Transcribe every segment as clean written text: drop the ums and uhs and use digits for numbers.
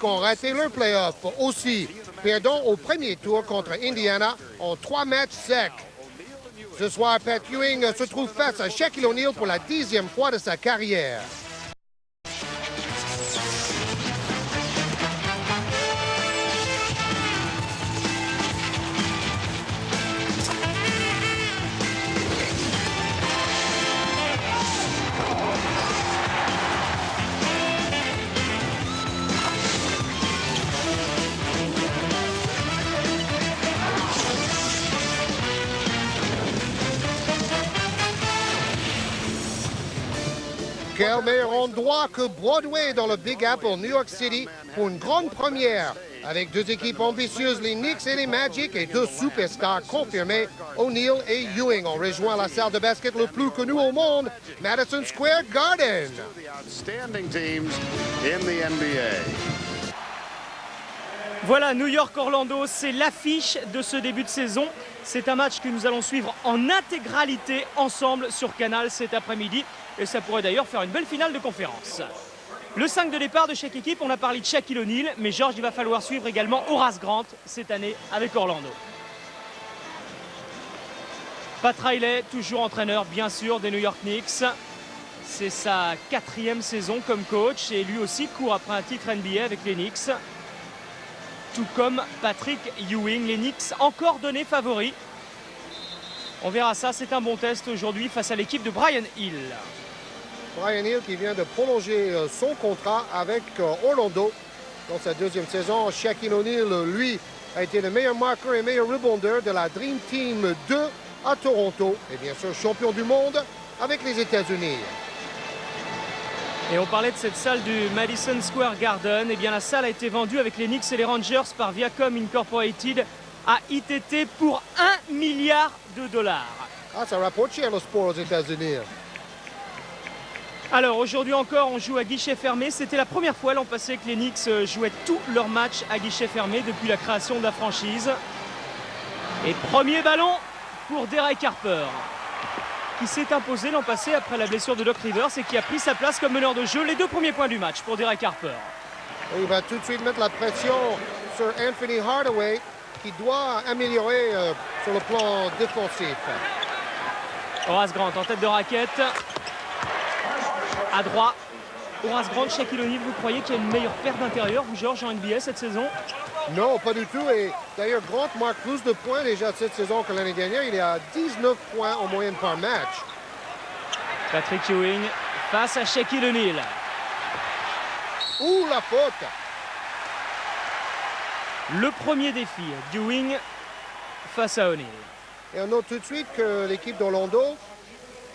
ont raté leur playoff aussi, perdant au premier tour contre Indiana en 3 matchs secs. Ce soir, Pat Ewing se trouve face à Shaquille O'Neal pour la 10e fois de sa carrière. Quel meilleur endroit que Broadway dans le Big Apple, New York City, pour une grande première. Avec 2 équipes ambitieuses, les Knicks et les Magic, et 2 superstars confirmés, O'Neal et Ewing, ont rejoint la salle de basket le plus connue au monde, Madison Square Garden. Voilà, New York-Orlando, c'est l'affiche de ce début de saison. C'est un match que nous allons suivre en intégralité ensemble sur Canal cet après-midi. Et ça pourrait d'ailleurs faire une belle finale de conférence. Le 5 de départ de chaque équipe, on a parlé de Shaquille O'Neal, mais Georges, il va falloir suivre également Horace Grant cette année avec Orlando. Pat Riley, toujours entraîneur bien sûr des New York Knicks. C'est sa 4e saison comme coach et lui aussi court après un titre NBA avec les Knicks. Tout comme Patrick Ewing, les Knicks encore donnés favoris. On verra ça, c'est un bon test aujourd'hui face à l'équipe de Brian Hill. Brian Hill qui vient de prolonger son contrat avec Orlando dans sa 2e saison. Shaquille O'Neal, lui, a été le meilleur marqueur et meilleur rebondeur de la Dream Team 2 à Toronto. Et bien sûr, champion du monde avec les États-Unis. Et on parlait de cette salle du Madison Square Garden. Eh bien, la salle a été vendue avec les Knicks et les Rangers par Viacom Incorporated à ITT pour $1 milliard. Ah, ça rapporte cher le sport aux États-Unis. Alors aujourd'hui encore, on joue à guichet fermé. C'était la première fois l'an passé que les Knicks jouaient tous leurs matchs à guichet fermé depuis la création de la franchise. Et premier ballon pour Derek Harper, qui s'est imposé l'an passé après la blessure de Doc Rivers et qui a pris sa place comme meneur de jeu. Les 2 premiers points du match pour Derek Harper. Et il va tout de suite mettre la pression sur Anthony Hardaway, qui doit améliorer sur le plan défensif. Horace Grant en tête de raquette. À droite, Horace Grant, Shaquille O'Neal, vous croyez qu'il y a une meilleure paire d'intérieur, vous Georges, en NBA cette saison? Non, pas du tout. Et d'ailleurs, Grant marque plus de points déjà cette saison que l'année dernière. Il est à 19 points en moyenne par match. Patrick Ewing face à Shaquille O'Neal. Ouh, la faute! Le premier défi d'Ewing face à O'Neal. Et on note tout de suite que l'équipe d'Orlando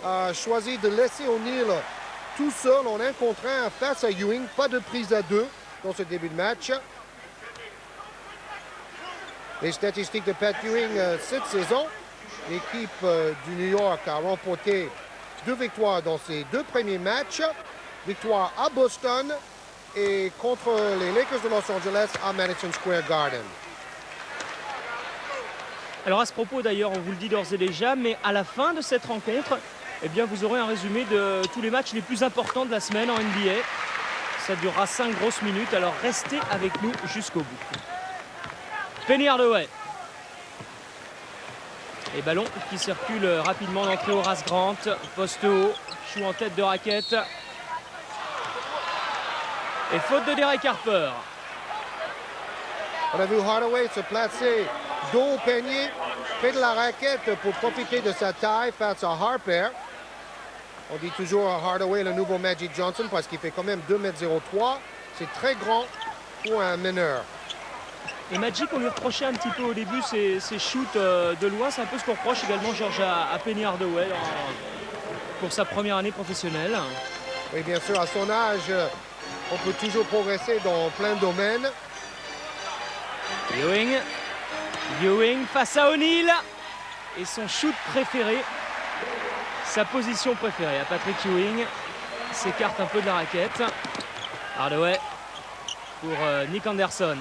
a choisi de laisser O'Neal tout seul en 1 contre 1 face à Ewing. Pas de prise à 2 dans ce début de match. Les statistiques de Pat Ewing cette saison, l'équipe du New York a remporté 2 victoires dans ses 2 premiers matchs. Victoire à Boston et contre les Lakers de Los Angeles à Madison Square Garden. Alors à ce propos d'ailleurs, on vous le dit d'ores et déjà, mais à la fin de cette rencontre, eh bien, vous aurez un résumé de tous les matchs les plus importants de la semaine en NBA. Ça durera 5 grosses minutes, alors restez avec nous jusqu'au bout. Penny Hardaway. Et ballon qui circule rapidement d'entrée Horace Grant. Poste haut, chou en tête de raquette. Et faute de Derek Harper. On a vu Hardaway se placer dos au panier, près de la raquette pour profiter de sa taille face à Harper. On dit toujours à Hardaway le nouveau Magic Johnson parce qu'il fait quand même 2,03 m. C'est très grand pour un meneur. Et Magic, on lui reprochait un petit peu au début ses shoots de loin. C'est un peu ce qu'on reproche également, Georges, à Penny Hardaway pour sa première année professionnelle. Oui, bien sûr, à son âge, on peut toujours progresser dans plein de domaines. Ewing face à O'Neal. Et son shoot préféré, sa position préférée à Patrick Ewing, s'écarte un peu de la raquette. Hardaway pour Nick Anderson.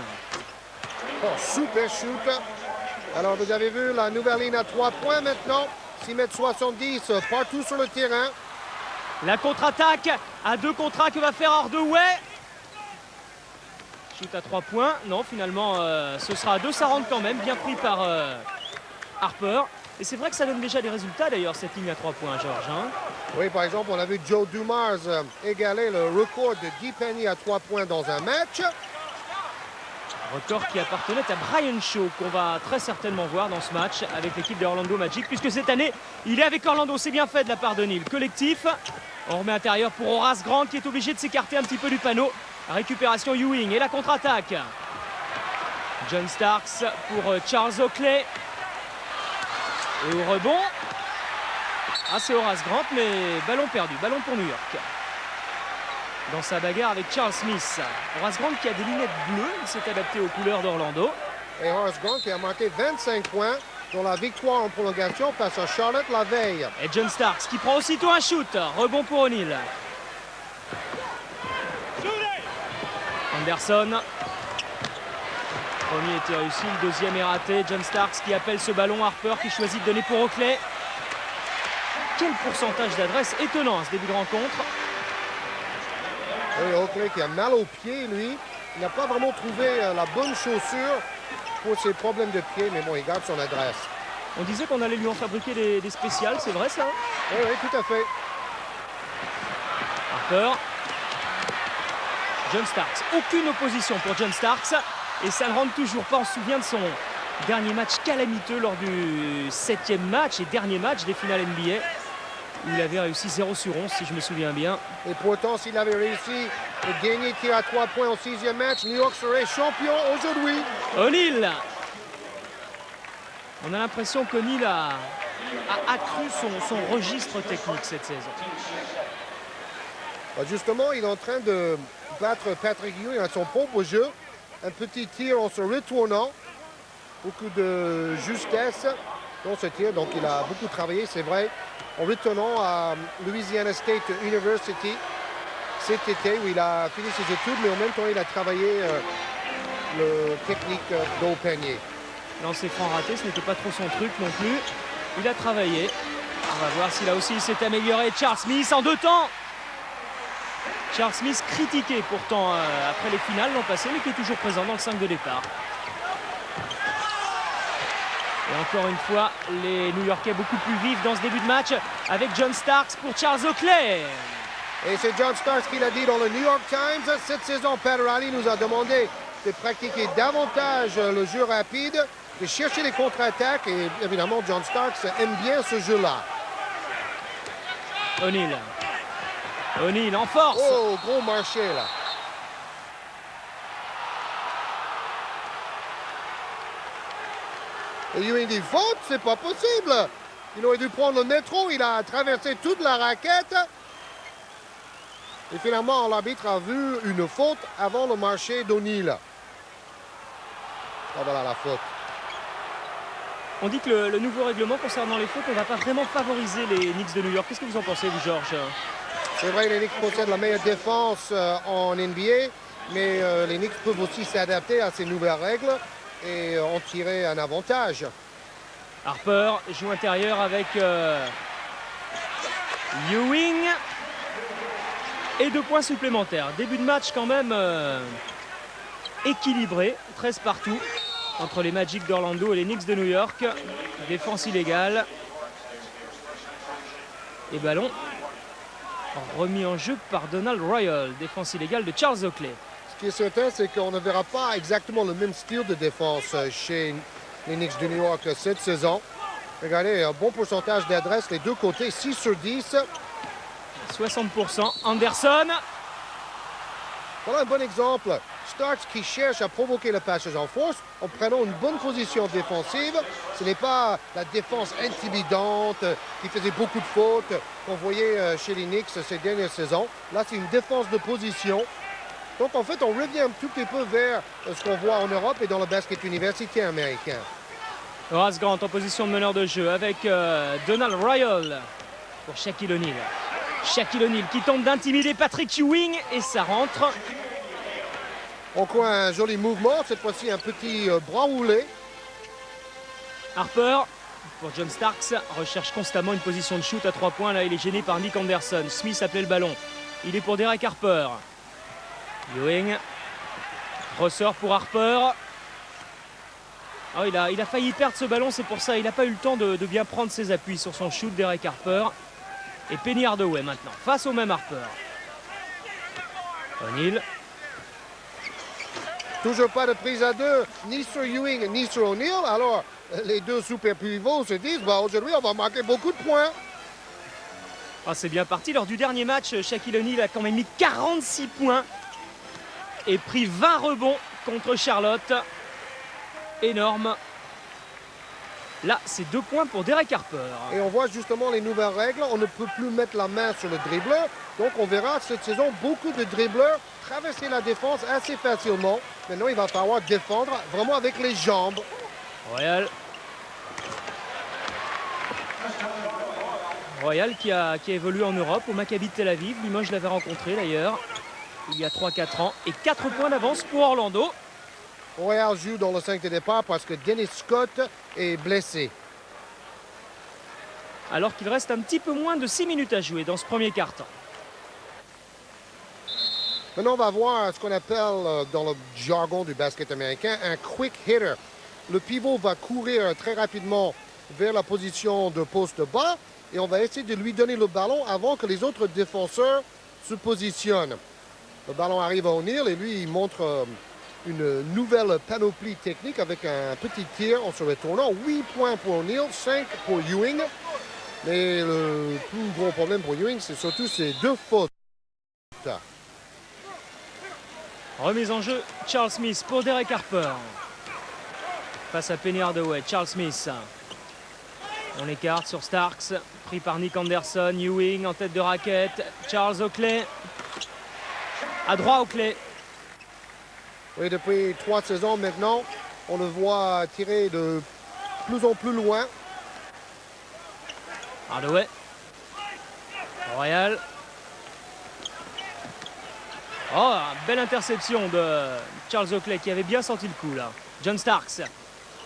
Oh, super shoot. Alors, vous avez vu la nouvelle ligne à 3 points maintenant. 6,70 m partout sur le terrain. La contre-attaque à 2 contre 1 que va faire Hardaway. Shoot à 3 points. Non, finalement, ce sera à 2. Ça rentre quand même. Bien pris par Harper. Et c'est vrai que ça donne déjà des résultats, d'ailleurs, cette ligne à 3 points, Georges. Hein. Oui, par exemple, on a vu Joe Dumars égaler le record de Guy Penny à 3 points dans un match. Record qui appartenait à Brian Shaw, qu'on va très certainement voir dans ce match avec l'équipe de Orlando Magic, puisque cette année, il est avec Orlando. C'est bien fait de la part de Neal. Collectif. On remet intérieur pour Horace Grant, qui est obligé de s'écarter un petit peu du panneau. Récupération Ewing et la contre-attaque. John Starks pour Charles Oakley. Et au rebond, c'est Horace Grant, mais ballon perdu, ballon pour New York. Dans sa bagarre avec Charles Smith. Horace Grant qui a des lunettes bleues, il s'est adapté aux couleurs d'Orlando. Et Horace Grant qui a marqué 25 points dans la victoire en prolongation face à Charlotte la veille. Et John Starks qui prend aussitôt un shoot. Rebond pour O'Neal. Anderson. Premier était réussi, le deuxième est raté. John Starks qui appelle ce ballon. Harper qui choisit de donner pour Oakley. Quel pourcentage d'adresse étonnant à ce début de rencontre. Oui, Oakley qui a mal au pied, lui. Il n'a pas vraiment trouvé la bonne chaussure pour ses problèmes de pied, mais bon, il garde son adresse. On disait qu'on allait lui en fabriquer des spéciales, c'est vrai ça? Oui, oui, tout à fait. Harper. John Starks. Aucune opposition pour John Starks. Et ça ne rentre toujours pas. On se souvient de son dernier match calamiteux lors du 7e match et dernier match des finales NBA. Où il avait réussi 0 sur 11, si je me souviens bien. Et pourtant, s'il avait réussi de gagner tir à 3 points au 6e match, New York serait champion aujourd'hui. O'Neal. On a l'impression qu'O'Neal a accru son registre technique cette saison. Justement, il est en train de battre Patrick Ewing à son propre jeu. Un petit tir en se retournant. Beaucoup de justesse dans ce tir. Donc, il a beaucoup travaillé, c'est vrai. En retournant à Louisiana State University cet été, où il a fini ses études, mais en même temps, il a travaillé le technique d'au panier. Lancer franc raté, ce n'était pas trop son truc non plus. Il a travaillé. On va voir si là aussi il s'est amélioré. Charles Smith en 2 temps. Charles Smith critiqué pourtant après les finales l'an passé, mais qui est toujours présent dans le 5 de départ. Et encore une fois, les New-Yorkais beaucoup plus vifs dans ce début de match avec John Starks pour Charles Oakley. Et c'est John Starks qui l'a dit dans le New York Times. Cette saison, Pat Riley nous a demandé de pratiquer davantage le jeu rapide, de chercher les contre-attaques. Et évidemment, John Starks aime bien ce jeu-là. O'Neal. O'Neal en force. Oh, gros marché là. Et Ewing dit, faute, c'est pas possible. Il aurait dû prendre le métro, il a traversé toute la raquette. Et finalement, l'arbitre a vu une faute avant le marché d'O'Neal. Oh, voilà la faute. On dit que le nouveau règlement concernant les fautes, on ne va pas vraiment favoriser les Knicks de New York. Qu'est-ce que vous en pensez, vous, Georges? C'est vrai, les Knicks possèdent la meilleure défense en NBA, mais les Knicks peuvent aussi s'adapter à ces nouvelles règles et en tirer un avantage. Harper joue intérieur avec Ewing. Et 2 points supplémentaires. Début de match quand même équilibré, 13 partout entre les Magic d'Orlando et les Knicks de New York. Défense illégale. Et ballon remis en jeu par Donald Royal. Défense illégale de Charles Oakley. Ce qui est certain, c'est qu'on ne verra pas exactement le même style de défense chez les Knicks de New York cette saison. Regardez, un bon pourcentage d'adresse, les deux côtés, 6 sur 10. 60%. Anderson. Voilà un bon exemple. Starks qui cherche à provoquer le passage en force en prenant une bonne position défensive. Ce n'est pas la défense intimidante qui faisait beaucoup de fautes qu'on voyait chez les Knicks ces dernières saisons. Là, c'est une défense de position. Donc, en fait, on revient un tout petit peu vers ce qu'on voit en Europe et dans le basket universitaire américain. Horace Grant en position de meneur de jeu avec Donald Royal pour Shaquille O'Neal. Shaquille O'Neal qui tente d'intimider Patrick Ewing et ça rentre. Encore un joli mouvement, cette fois-ci un petit bras roulé. Harper pour John Starks recherche constamment une position de shoot à 3 points. Là, il est gêné par Nick Anderson. Smith appelait le ballon. Il est pour Derek Harper. Ewing Ressort pour Harper. Oh, il a failli perdre ce ballon, c'est pour ça. Il n'a pas eu le temps de bien prendre ses appuis sur son shoot, Derek Harper. Et Penny Hardaway maintenant, face au même Harper. O'Neal. Toujours pas de prise à deux, ni sur Ewing, ni sur O'Neal. Alors, les deux super pivots se disent, bah, aujourd'hui, on va marquer beaucoup de points. Ah, c'est bien parti. Lors du dernier match, Shaquille O'Neal a quand même mis 46 points et pris 20 rebonds contre Charlotte. Énorme. Là, c'est 2 points pour Derek Harper. Et on voit justement les nouvelles règles. On ne peut plus mettre la main sur le dribbleur. Donc, on verra cette saison beaucoup de dribbleurs traverser la défense assez facilement. Maintenant, il va falloir défendre vraiment avec les jambes. Royal qui a évolué en Europe au Maccabi de Tel Aviv. Lui-même, je l'avais rencontré d'ailleurs il y a 3-4 ans. Et 4 points d'avance pour Orlando. Royal joue dans le 5 de départ parce que Dennis Scott est blessé. Alors qu'il reste un petit peu moins de 6 minutes à jouer dans ce premier quart-temps. Maintenant, on va voir ce qu'on appelle dans le jargon du basket américain un quick hitter. Le pivot va courir très rapidement vers la position de poste bas et on va essayer de lui donner le ballon avant que les autres défenseurs se positionnent. Le ballon arrive à O'Neal et lui, il montre une nouvelle panoplie technique avec un petit tir en se retournant. 8 points pour O'Neal, 5 pour Ewing. Mais le plus gros problème pour Ewing, c'est surtout ses 2 fautes. Remise en jeu, Charles Smith pour Derek Harper. Face à Penny Hardaway, Charles Smith. On écarte sur Starks, pris par Nick Anderson. Ewing en tête de raquette. Charles Oakley. À droit Oakley. Oui, depuis 3 saisons maintenant, on le voit tirer de plus en plus loin. Hardaway. Royal. Oh, belle interception de Charles Oakley qui avait bien senti le coup là. John Starks.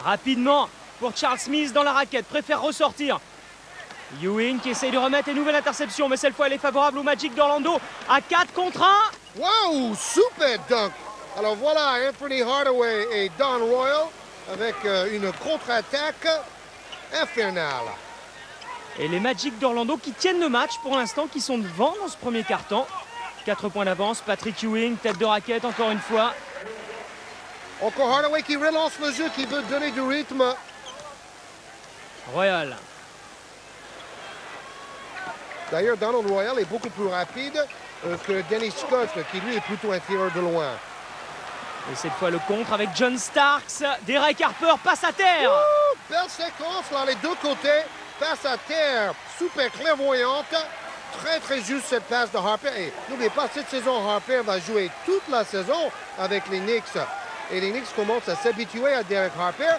Rapidement pour Charles Smith dans la raquette. Préfère ressortir. Ewing qui essaye de remettre une nouvelle interception. Mais cette fois, elle est favorable au Magic d'Orlando. À 4 contre 1. Wow, super dunk. Alors voilà Anthony Hardaway et Don Royal avec une contre-attaque infernale. Et les Magic d'Orlando qui tiennent le match pour l'instant, qui sont devant dans ce premier quart-temps. 4 points d'avance, Patrick Ewing, tête de raquette encore une fois. Encore Hardaway qui relance le jeu, qui veut donner du rythme. Royal. D'ailleurs, Donald Royal est beaucoup plus rapide que Dennis Scott, qui lui est plutôt un tireur de loin. Et cette fois le contre avec John Starks. Derek Harper passe à terre. Ouh, belle séquence là, les deux côtés. Passe à terre, super clairvoyante. Très, très juste cette passe de Harper. Et n'oubliez pas, cette saison, Harper va jouer toute la saison avec les Knicks. Et les Knicks commencent à s'habituer à Derek Harper,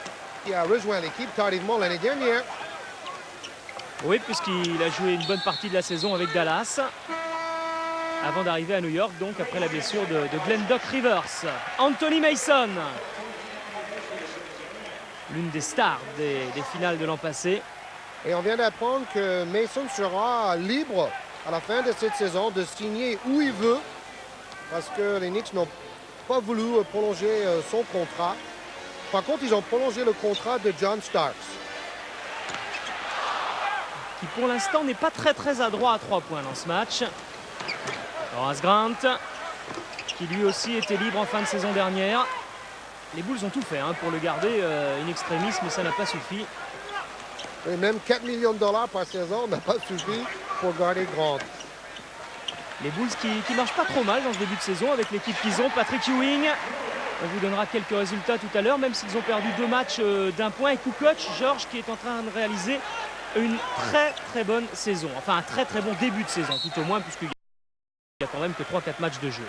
qui a rejoint l'équipe tardivement l'année dernière. Oui, puisqu'il a joué une bonne partie de la saison avec Dallas. Avant d'arriver à New York, donc après la blessure de Glenn Doc Rivers. Anthony Mason. L'une des stars des finales de l'an passé. Et on vient d'apprendre que Mason sera libre à la fin de cette saison de signer où il veut. Parce que les Knicks n'ont pas voulu prolonger son contrat. Par contre, ils ont prolongé le contrat de John Starks. Qui pour l'instant n'est pas très adroit à 3 points dans ce match. Horace Grant, qui lui aussi était libre en fin de saison dernière. Les Bulls ont tout fait pour le garder in extremis, mais ça n'a pas suffi. Et même 4 millions de dollars par saison n'a pas suffi pour garder Grant. Les Bulls qui marchent pas trop mal dans ce début de saison avec l'équipe qu'ils ont. Patrick Ewing, on vous donnera quelques résultats tout à l'heure, même s'ils ont perdu 2 matchs d'1 point. Et Kukoc, Georges, qui est en train de réaliser une très bonne saison. Enfin, un très bon début de saison, tout au moins, puisqu'il n'y a quand même que 3-4 matchs de jeu.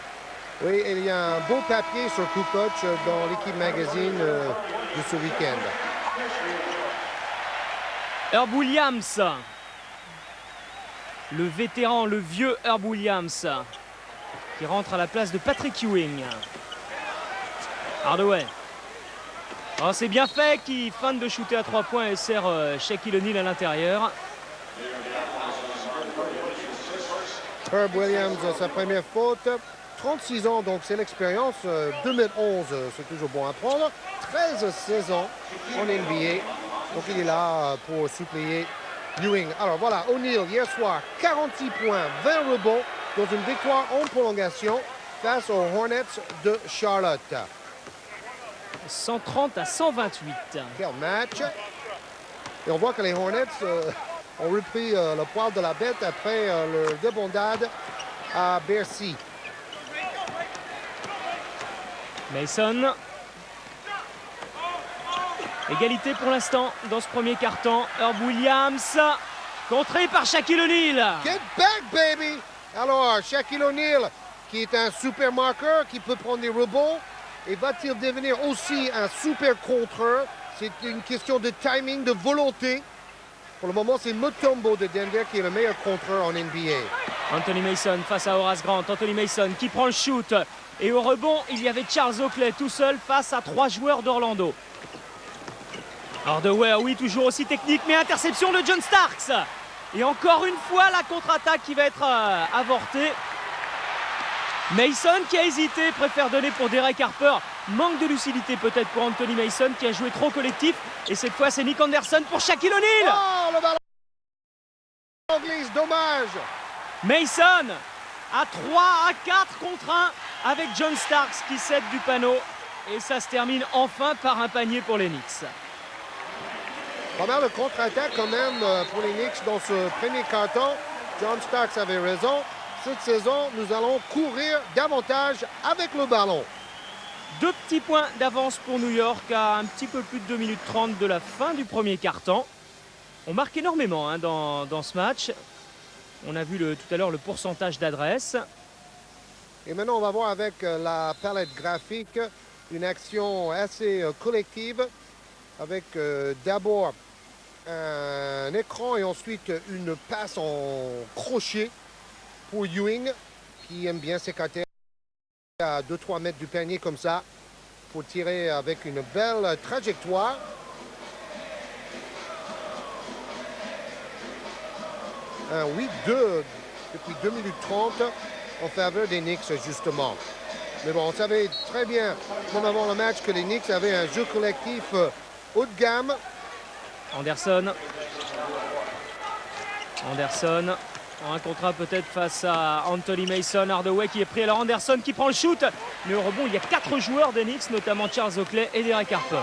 Oui, et il y a un beau papier sur Kukoc dans l'équipe magazine de ce week-end. Herb Williams, le vétéran, le vieux Herb Williams, qui rentre à la place de Patrick Ewing. Hardaway. Oh, c'est bien fait, qui feinte de shooter à 3 points et sert Shaquille O'Neal à l'intérieur. Herb Williams, sa première faute. 36 ans, donc c'est l'expérience. 2011, c'est toujours bon à prendre. 13 saisons en NBA. Donc il est là pour suppléer Ewing. Alors voilà, O'Neal, hier soir, 46 points, 20 rebonds dans une victoire en prolongation face aux Hornets de Charlotte. 130 à 128. Quel match! Et on voit que les Hornets ont repris le poil de la bête après leur débandade à Bercy. Mason. Égalité pour l'instant dans ce premier quart-temps. Herb Williams, contré par Shaquille O'Neal. Get back, baby! Alors, Shaquille O'Neal, qui est un super marqueur, qui peut prendre des rebonds, et va-t-il devenir aussi un super contreur? C'est une question de timing, de volonté. Pour le moment, c'est Mutombo de Denver qui est le meilleur contreur en NBA. Anthony Mason face à Horace Grant. Anthony Mason qui prend le shoot. Et au rebond, il y avait Charles Oakley tout seul face à 3 joueurs d'Orlando. Hardaway, oui, toujours aussi technique, mais interception de John Starks. Et encore une fois, la contre-attaque qui va être avortée. Mason qui a hésité, préfère donner pour Derek Harper. Manque de lucidité peut-être pour Anthony Mason qui a joué trop collectif. Et cette fois, c'est Nick Anderson pour Shaquille O'Neal. Oh, le ballon en glisse, dommage. Mason à 3 à 4 contre 1 avec John Starks qui cède du panneau. Et ça se termine enfin par un panier pour les Knicks. Pas mal de contre-attaque quand même pour les Knicks dans ce premier quart-temps. John Starks avait raison. Cette saison, nous allons courir davantage avec le ballon. 2 petits points d'avance pour New York à un petit peu plus de 2 minutes 30 de la fin du premier quart-temps. On marque énormément dans ce match. On a vu tout à l'heure le pourcentage d'adresse. Et maintenant, on va voir avec la palette graphique une action assez collective avec d'abord un écran et ensuite une passe en crochet pour Ewing qui aime bien s'écarter à 2-3 mètres du panier comme ça pour tirer avec une belle trajectoire. Un 8-2 depuis 2 minutes 30 en faveur des Knicks justement. Mais bon, on savait très bien, même avant le match, que les Knicks avaient un jeu collectif haut de gamme. Anderson en un contrat peut-être face à Anthony Mason. Hardaway qui est pris. Alors Anderson qui prend le shoot. Mais au rebond, il y a 4 joueurs des Knicks, notamment Charles Oakley et Derek Harper.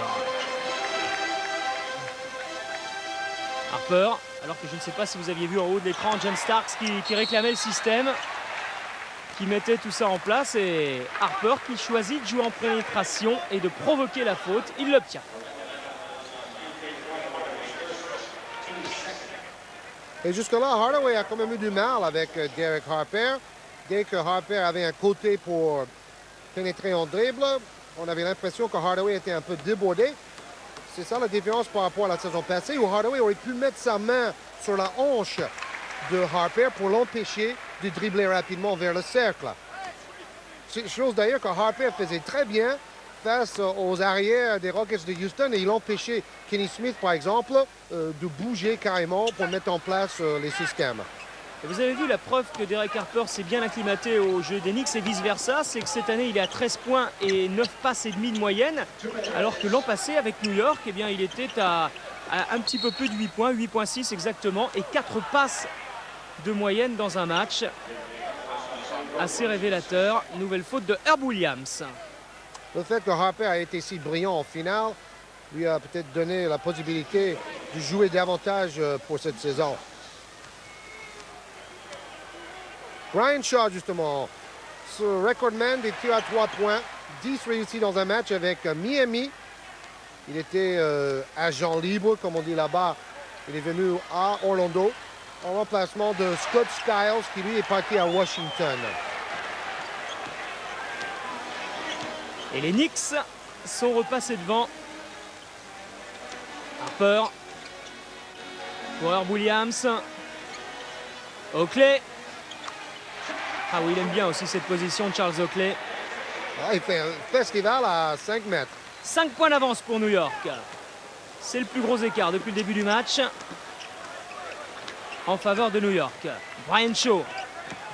Harper, alors que je ne sais pas si vous aviez vu en haut de l'écran John Starks qui réclamait le système, qui mettait tout ça en place. Et Harper qui choisit de jouer en pénétration et de provoquer la faute. Il l'obtient. Et jusque-là, Hardaway a quand même eu du mal avec Derek Harper. Dès que Harper avait un côté pour pénétrer en dribble, on avait l'impression que Hardaway était un peu débordé. C'est ça la différence par rapport à la saison passée où Hardaway aurait pu mettre sa main sur la hanche de Harper pour l'empêcher de dribbler rapidement vers le cercle. C'est chose d'ailleurs que Harper faisait très bien face aux arrières des Rockets de Houston et il empêchait Kenny Smith, par exemple, de bouger carrément pour mettre en place les systèmes. Et vous avez vu la preuve que Derek Harper s'est bien acclimaté au jeu des Knicks et vice-versa, c'est que cette année il est à 13 points et 9 passes et demi de moyenne, alors que l'an passé avec New York, eh bien, il était à un petit peu plus de 8 points, 8,6 exactement, et 4 passes de moyenne dans un match. Assez révélateur. Nouvelle faute de Herb Williams. Le fait que Harper a été si brillant en finale lui a peut-être donné la possibilité de jouer davantage pour cette saison. Brian Shaw, justement, ce recordman des tirs à 3 points, 10 réussis dans un match avec Miami. Il était agent libre, comme on dit là-bas. Il est venu à Orlando en remplacement de Scott Skiles, qui lui est parti à Washington. Et les Knicks sont repassés devant. Harper pour Herb Williams. Oakley. Ah oui, il aime bien aussi cette position de Charles Oakley. Ah, il fait un festival à 5 mètres. 5 points d'avance pour New York. C'est le plus gros écart depuis le début du match en faveur de New York. Brian Shaw.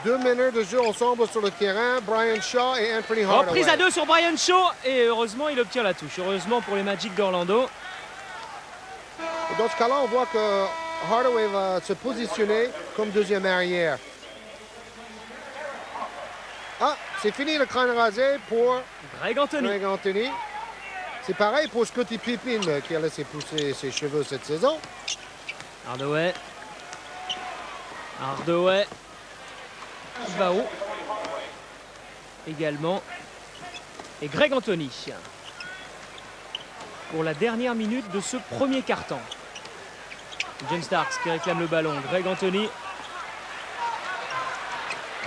2 meneurs de jeu ensemble sur le terrain, Brian Shaw et Anthony Hardaway. Reprise à 2 sur Brian Shaw et heureusement il obtient la touche. Heureusement pour les Magic d'Orlando. Dans ce cas-là, on voit que Hardaway va se positionner comme deuxième arrière. Ah, c'est fini le crâne rasé pour Greg Anthony. C'est pareil pour Scottie Pippen qui a laissé pousser ses cheveux cette saison. Hardaway. Qui va haut. Également. Et Greg Anthony. Pour la dernière minute de ce premier quart-temps. John Starks qui réclame le ballon. Greg Anthony.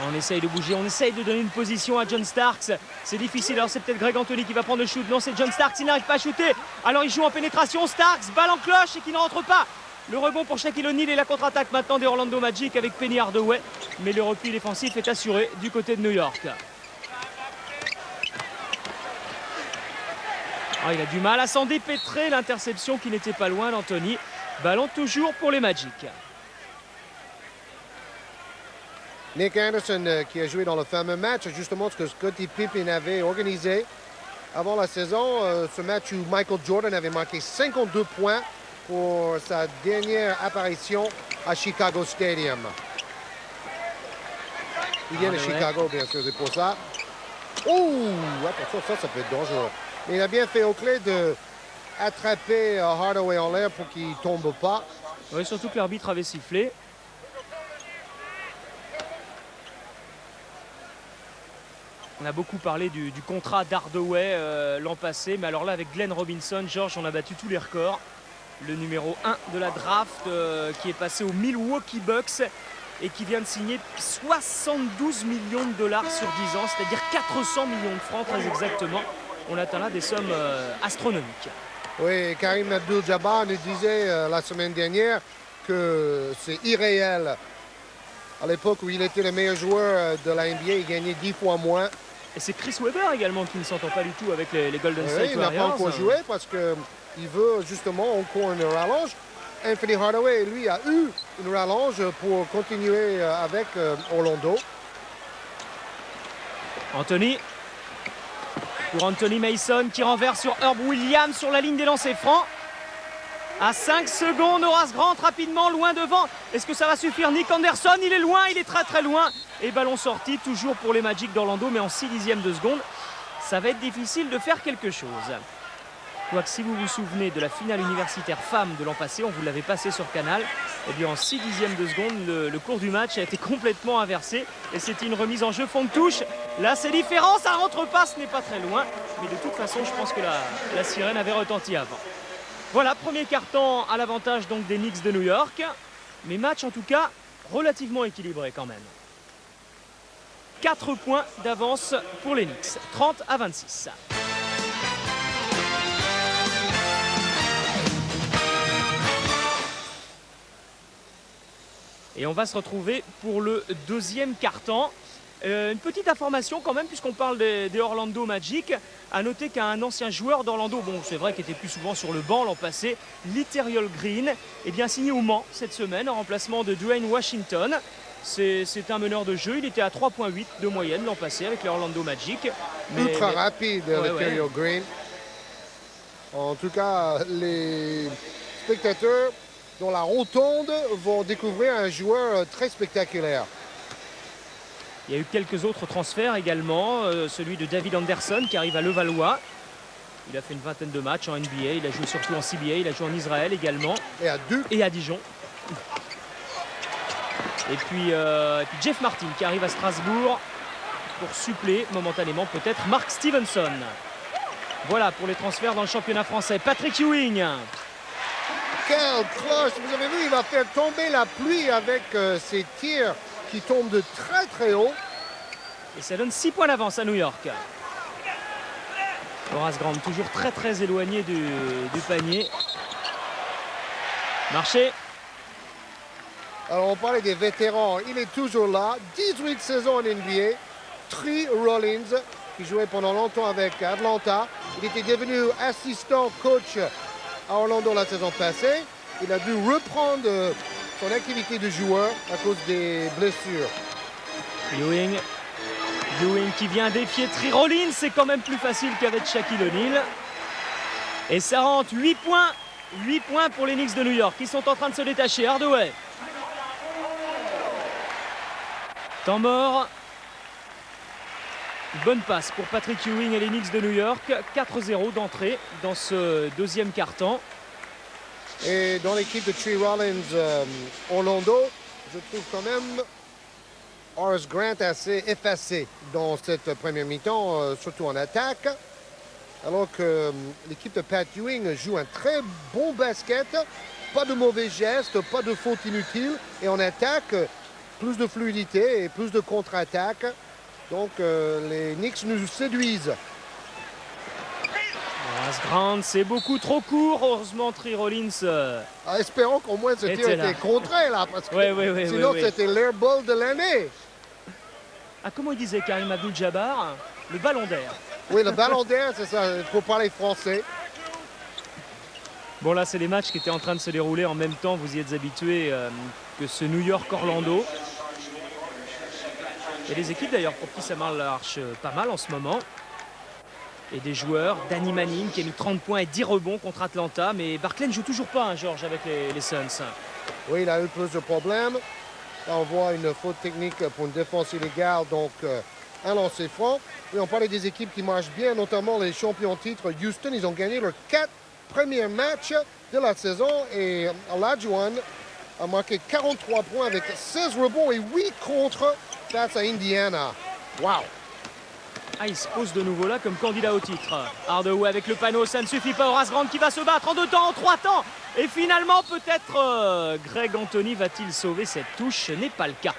On essaye de bouger, on essaye de donner une position à John Starks. C'est difficile, alors c'est peut-être Greg Anthony qui va prendre le shoot. Non, c'est John Starks, il n'arrive pas à shooter. Alors il joue en pénétration, Starks, balle en cloche et qui ne rentre pas. Le rebond pour Shaquille O'Neal et la contre-attaque maintenant des Orlando Magic avec Penny Hardaway. Mais le repli défensif est assuré du côté de New York. Oh, il a du mal à s'en dépêtrer, l'interception qui n'était pas loin d'Anthony. Ballon toujours pour les Magic. Nick Anderson qui a joué dans le fameux match, justement ce que Scottie Pippen avait organisé avant la saison. Ce match où Michael Jordan avait marqué 52 points pour sa dernière apparition à Chicago Stadium. Il vient de Chicago, bien sûr, c'est pour ça. Oh, attention, ça peut être dangereux. Mais il a bien fait Oakley de attraper Hardaway en l'air pour qu'il ne tombe pas. Oui, surtout que l'arbitre avait sifflé. On a beaucoup parlé du contrat d'Hardaway l'an passé, mais alors là avec Glenn Robinson, Georges, on a battu tous les records. Le numéro 1 de la draft qui est passé aux Milwaukee Bucks et qui vient de signer 72 millions de dollars sur 10 ans, c'est-à-dire 400 millions de francs très exactement. On atteint là des sommes astronomiques. Oui, Karim Abdul-Jabbar nous disait la semaine dernière que c'est irréel. À l'époque où il était le meilleur joueur de la NBA, il gagnait 10 fois moins. Et c'est Chris Webber également qui ne s'entend pas du tout avec les Golden State Warriors. Il n'a pas encore joué parce qu'il veut justement encore une rallonge. Anthony Hardaway, lui, a eu une rallonge pour continuer avec Orlando. Anthony. Pour Anthony Mason qui renverse sur Herb Williams sur la ligne des lancers francs. À 5 secondes, Horace Grant rapidement, loin devant. Est-ce que ça va suffire? Nick Anderson, il est loin, il est très très loin. Et ballon sorti, toujours pour les Magic d'Orlando, mais en 6 dixièmes de seconde. Ça va être difficile de faire quelque chose. Quoique si vous vous souvenez de la finale universitaire femmes de l'an passé, on vous l'avait passé sur Canal, et bien en 6 dixièmes de seconde, le cours du match a été complètement inversé. Et c'était une remise en jeu fond de touche. Là c'est différent, ça rentre pas, ce n'est pas très loin. Mais de toute façon, je pense que la sirène avait retenti avant. Voilà, premier carton à l'avantage donc des Knicks de New York. Mais match en tout cas relativement équilibré quand même. 4 points d'avance pour les Knicks, 30-26. Et on va se retrouver pour le deuxième quart-temps. Une petite information quand même, puisqu'on parle des Orlando Magic. À noter qu'un ancien joueur d'Orlando, bon c'est vrai qu'il était plus souvent sur le banc l'an passé, Litteriol Green, est bien signé au Mans cette semaine en remplacement de Dwayne Washington. C'est un meneur de jeu, il était à 3,8 de moyenne l'an passé avec les Orlando Magic. Ultra rapide, Litteriol Green. En tout cas, les spectateurs dans la rotonde vont découvrir un joueur très spectaculaire. Il y a eu quelques autres transferts également, celui de David Anderson qui arrive à Levallois. Il a fait une vingtaine de matchs en NBA, il a joué surtout en CBA, il a joué en Israël également. Et à Dijon. Et puis Jeff Martin qui arrive à Strasbourg pour suppléer momentanément peut-être Mark Stevenson. Voilà pour les transferts dans le championnat français. Patrick Ewing. Quelle cloche! Vous avez vu, il va faire tomber la pluie avec ses tirs qui tombent de très très haut. Et ça donne 6 points d'avance à New York. Horace Grant toujours très très éloigné du panier. Marché. Alors on parlait des vétérans, il est toujours là. 18 saisons en NBA. Tree Rollins, qui jouait pendant longtemps avec Atlanta. Il était devenu assistant coach à Orlando la saison passée. Il a dû reprendre son activité de joueur à cause des blessures. Ewing. Ewing qui vient défier Tree Rollins. C'est quand même plus facile qu'avec Shaquille O'Neal. Et ça rentre 8 points. 8 points pour les Knicks de New York qui sont en train de se détacher. Hardaway. Temps mort. Bonne passe pour Patrick Ewing et les Knicks de New York. 4-0 d'entrée dans ce deuxième quart-temps. Et dans l'équipe de Tree Rollins Orlando, je trouve quand même Horace Grant assez effacé dans cette première mi-temps, surtout en attaque. Alors que l'équipe de Pat Ewing joue un très bon basket. Pas de mauvais gestes, pas de fautes inutiles. Et en attaque, plus de fluidité et plus de contre-attaque. Donc les Knicks nous séduisent. Horace Grant, c'est beaucoup trop court. Heureusement, Tree Rollins. Espérons qu'au moins ce tir était contré là, parce que sinon c'était l'airball de l'année. Ah, comment il disait Karim Abdul-Jabbar? Le ballon d'air. Oui, le ballon d'air, c'est ça, il faut parler français. Bon, là, c'est les matchs qui étaient en train de se dérouler en même temps. Vous y êtes habitués que ce New York-Orlando. Il y a des équipes d'ailleurs pour qui ça marche pas mal en ce moment. Et des joueurs, Danny Manning qui a mis 30 points et 10 rebonds contre Atlanta. Mais Barkley ne joue toujours pas, hein, Georges, avec les Suns. Oui, il a eu plus de problèmes. Là, on voit une faute technique pour une défense illégale, donc un lancer franc. Et on parlait des équipes qui marchent bien, notamment les champions titres Houston. Ils ont gagné leurs 4 premiers matchs de la saison. Et Olajuwon a marqué 43 points avec 16 rebonds et 8 contre face à Indiana. Wow! Ah, il se pose de nouveau là comme candidat au titre. Hardaway avec le panneau, ça ne suffit pas. Horace Grant qui va se battre en 2 temps, en 3 temps. Et finalement, peut-être Greg Anthony va-t-il sauver cette touche? Ce n'est pas le cas.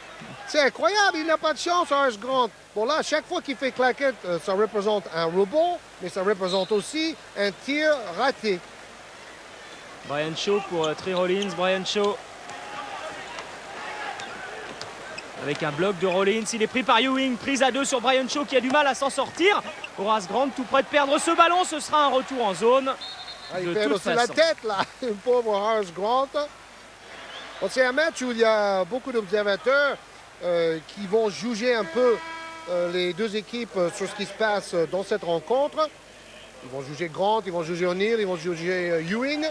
C'est incroyable, il n'a pas de chance, Horace Grant. Bon là, chaque fois qu'il fait claquette, ça représente un rebond, mais ça représente aussi un tir raté. Brian Shaw pour Tree Rollins. Brian Shaw. Avec un bloc de Rollins, il est pris par Ewing, prise à 2 sur Brian Shaw qui a du mal à s'en sortir. Horace Grant tout près de perdre ce ballon, ce sera un retour en zone. Ah, il perd aussi la tête là, le pauvre Horace Grant. Bon, c'est un match où il y a beaucoup d'observateurs qui vont juger un peu les deux équipes sur ce qui se passe dans cette rencontre. Ils vont juger Grant, ils vont juger O'Neal, ils vont juger Ewing.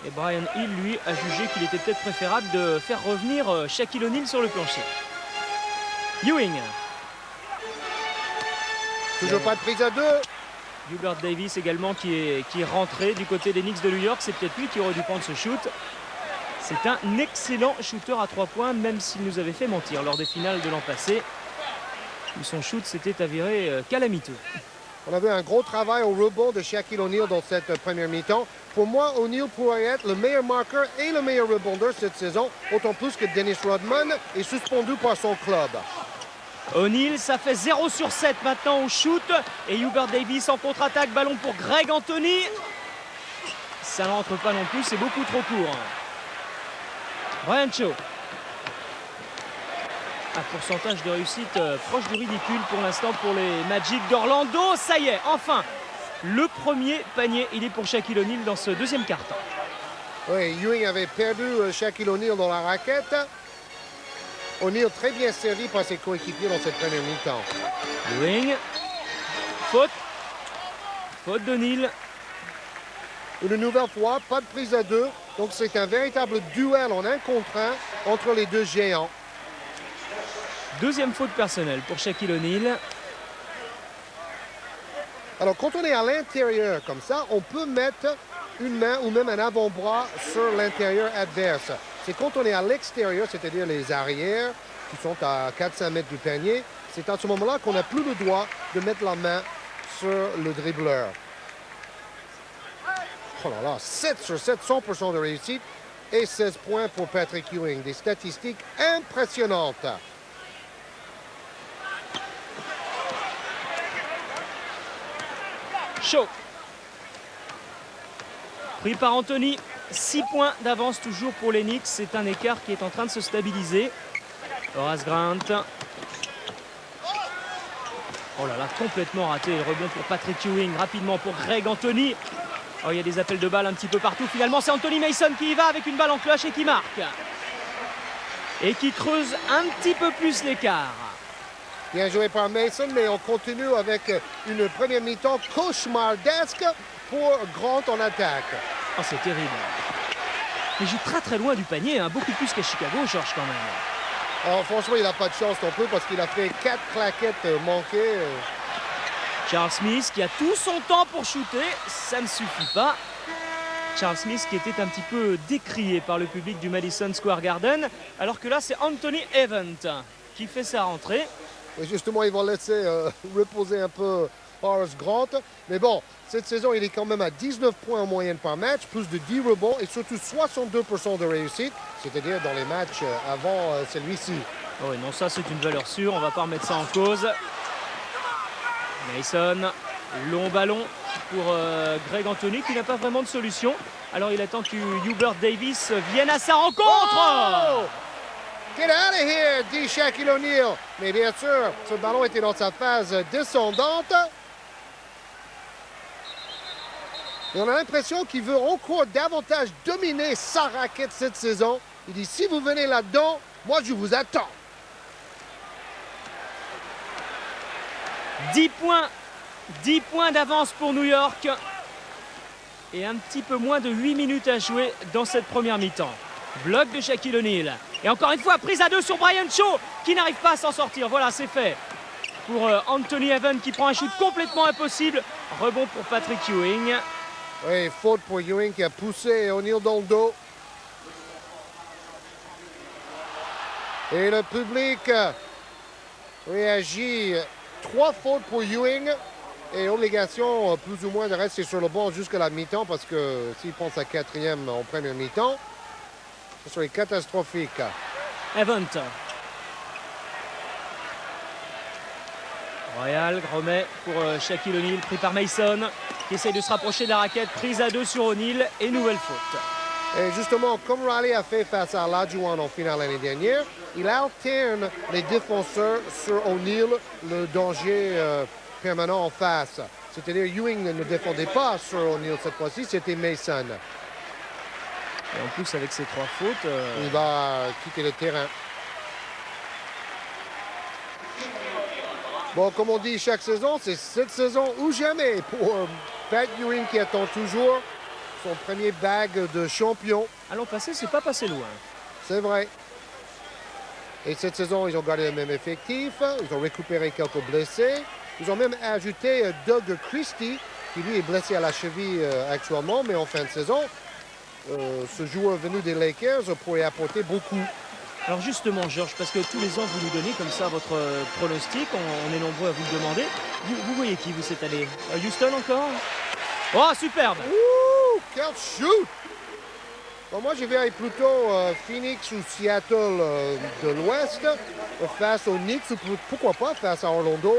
Et Brian Hill, lui, a jugé qu'il était peut-être préférable de faire revenir Shaquille O'Neal sur le plancher. Ewing. Toujours pas de prise à 2. Hubert Davis également qui est rentré du côté des Knicks de New York. C'est peut-être lui qui aurait dû prendre ce shoot. C'est un excellent shooter à 3 points, même s'il nous avait fait mentir lors des finales de l'an passé. Son shoot s'était avéré calamiteux. On avait un gros travail au rebond de Shaquille O'Neal dans cette première mi-temps. Pour moi, O'Neal pourrait être le meilleur marqueur et le meilleur rebondeur cette saison, autant plus que Dennis Rodman est suspendu par son club. O'Neal, ça fait 0 sur 7 maintenant au shoot. Et Hubert Davis en contre-attaque, ballon pour Greg Anthony. Ça ne rentre pas non plus, c'est beaucoup trop court. Brian Shaw. Un pourcentage de réussite proche du ridicule pour l'instant pour les Magic d'Orlando. Ça y est, enfin, le premier panier, il est pour Shaquille O'Neal dans ce deuxième quart-temps. Oui, Ewing avait perdu Shaquille O'Neal dans la raquette. O'Neal très bien servi par ses coéquipiers dans cette première mi-temps. Ewing, faute. Faute d'O'Neal. Une nouvelle fois, pas de prise à 2. Donc c'est un véritable duel en 1 contre 1 entre les deux géants. Deuxième faute personnelle pour Shaquille O'Neal. Alors, quand on est à l'intérieur comme ça, on peut mettre une main ou même un avant-bras sur l'intérieur adverse. C'est quand on est à l'extérieur, c'est-à-dire les arrières qui sont à 400 mètres du panier, c'est à ce moment-là qu'on n'a plus le droit de mettre la main sur le dribbleur. Oh là là, 7 sur 7, 100% de réussite et 16 points pour Patrick Ewing. Des statistiques impressionnantes. Shaw. Pris par Anthony. 6 points d'avance toujours pour les Knicks. C'est un écart qui est en train de se stabiliser. Horace Grant. Oh là là, complètement raté. Le rebond pour Patrick Ewing. Rapidement pour Greg Anthony. Oh, il y a des appels de balles un petit peu partout. Finalement, c'est Anthony Mason qui y va avec une balle en cloche et qui marque. Et qui creuse un petit peu plus l'écart. Bien joué par Mason, mais on continue avec une première mi-temps cauchemardesque pour Grant en attaque. Oh, c'est terrible. Il joue très loin du panier, hein, beaucoup plus qu'à Chicago, Georges, quand même. Alors, franchement, il n'a pas de chance non plus parce qu'il a fait 4 claquettes manquées. Charles Smith qui a tout son temps pour shooter, ça ne suffit pas. Charles Smith qui était un petit peu décrié par le public du Madison Square Garden, alors que là c'est Anthony Evans qui fait sa rentrée. Et justement, ils vont laisser reposer un peu Horace Grant. Mais bon, cette saison, il est quand même à 19 points en moyenne par match, plus de 10 rebonds et surtout 62% de réussite, c'est-à-dire dans les matchs avant celui-ci. Oh oui, non, ça c'est une valeur sûre, on va pas remettre ça en cause. Mason, long ballon pour Greg Anthony qui n'a pas vraiment de solution. Alors il attend que Hubert Davis vienne à sa rencontre. Oh! Get out of here, dit Shaquille O'Neal. Mais bien sûr, ce ballon était dans sa phase descendante. Et on a l'impression qu'il veut encore davantage dominer sa raquette cette saison. Il dit, si vous venez là-dedans, moi je vous attends. 10 points d'avance pour New York. Et un petit peu moins de 8 minutes à jouer dans cette première mi-temps. Bloc de Shaquille O'Neal. Et encore une fois, prise à 2 sur Brian Shaw qui n'arrive pas à s'en sortir. Voilà, c'est fait. Pour Anthony Evans qui prend un shoot complètement impossible. Rebond pour Patrick Ewing. Oui, faute pour Ewing qui a poussé O'Neal dans le dos. Et le public réagit. 3 fautes pour Ewing et obligation plus ou moins de rester sur le banc jusqu'à la mi-temps parce que s'il prend sa 4e en première mi-temps, ce serait catastrophique. Evans. Royal, remet pour Shaquille O'Neal, pris par Mason, qui essaye de se rapprocher de la raquette, prise à 2 sur O'Neal et nouvelle faute. Et justement, comme Riley a fait face à Olajuwon en finale l'année dernière, il alterne les défenseurs sur O'Neal, le danger permanent en face. C'est-à-dire Ewing ne défendait pas sur O'Neal cette fois-ci, c'était Mason. Et en plus, avec ses 3 fautes... Il va quitter le terrain. Bon, comme on dit chaque saison, c'est cette saison ou jamais pour Pat Ewing qui attend toujours son premier bague de champion. À l'an passé, c'est pas passé loin. C'est vrai. Et cette saison, ils ont gardé le même effectif. Ils ont récupéré quelques blessés. Ils ont même ajouté Doug Christie, qui lui est blessé à la cheville actuellement, mais en fin de saison, ce joueur venu des Lakers pourrait apporter beaucoup. Alors justement, Georges, parce que tous les ans, vous nous donnez comme ça votre pronostic. On est nombreux à vous le demander. Vous voyez qui, vous, cette année? Houston encore? Oh, superbe! Ouh, quel shoot! Bon, moi, je verrais plutôt Phoenix ou Seattle de l'Ouest face aux Knicks ou pourquoi pas face à Orlando,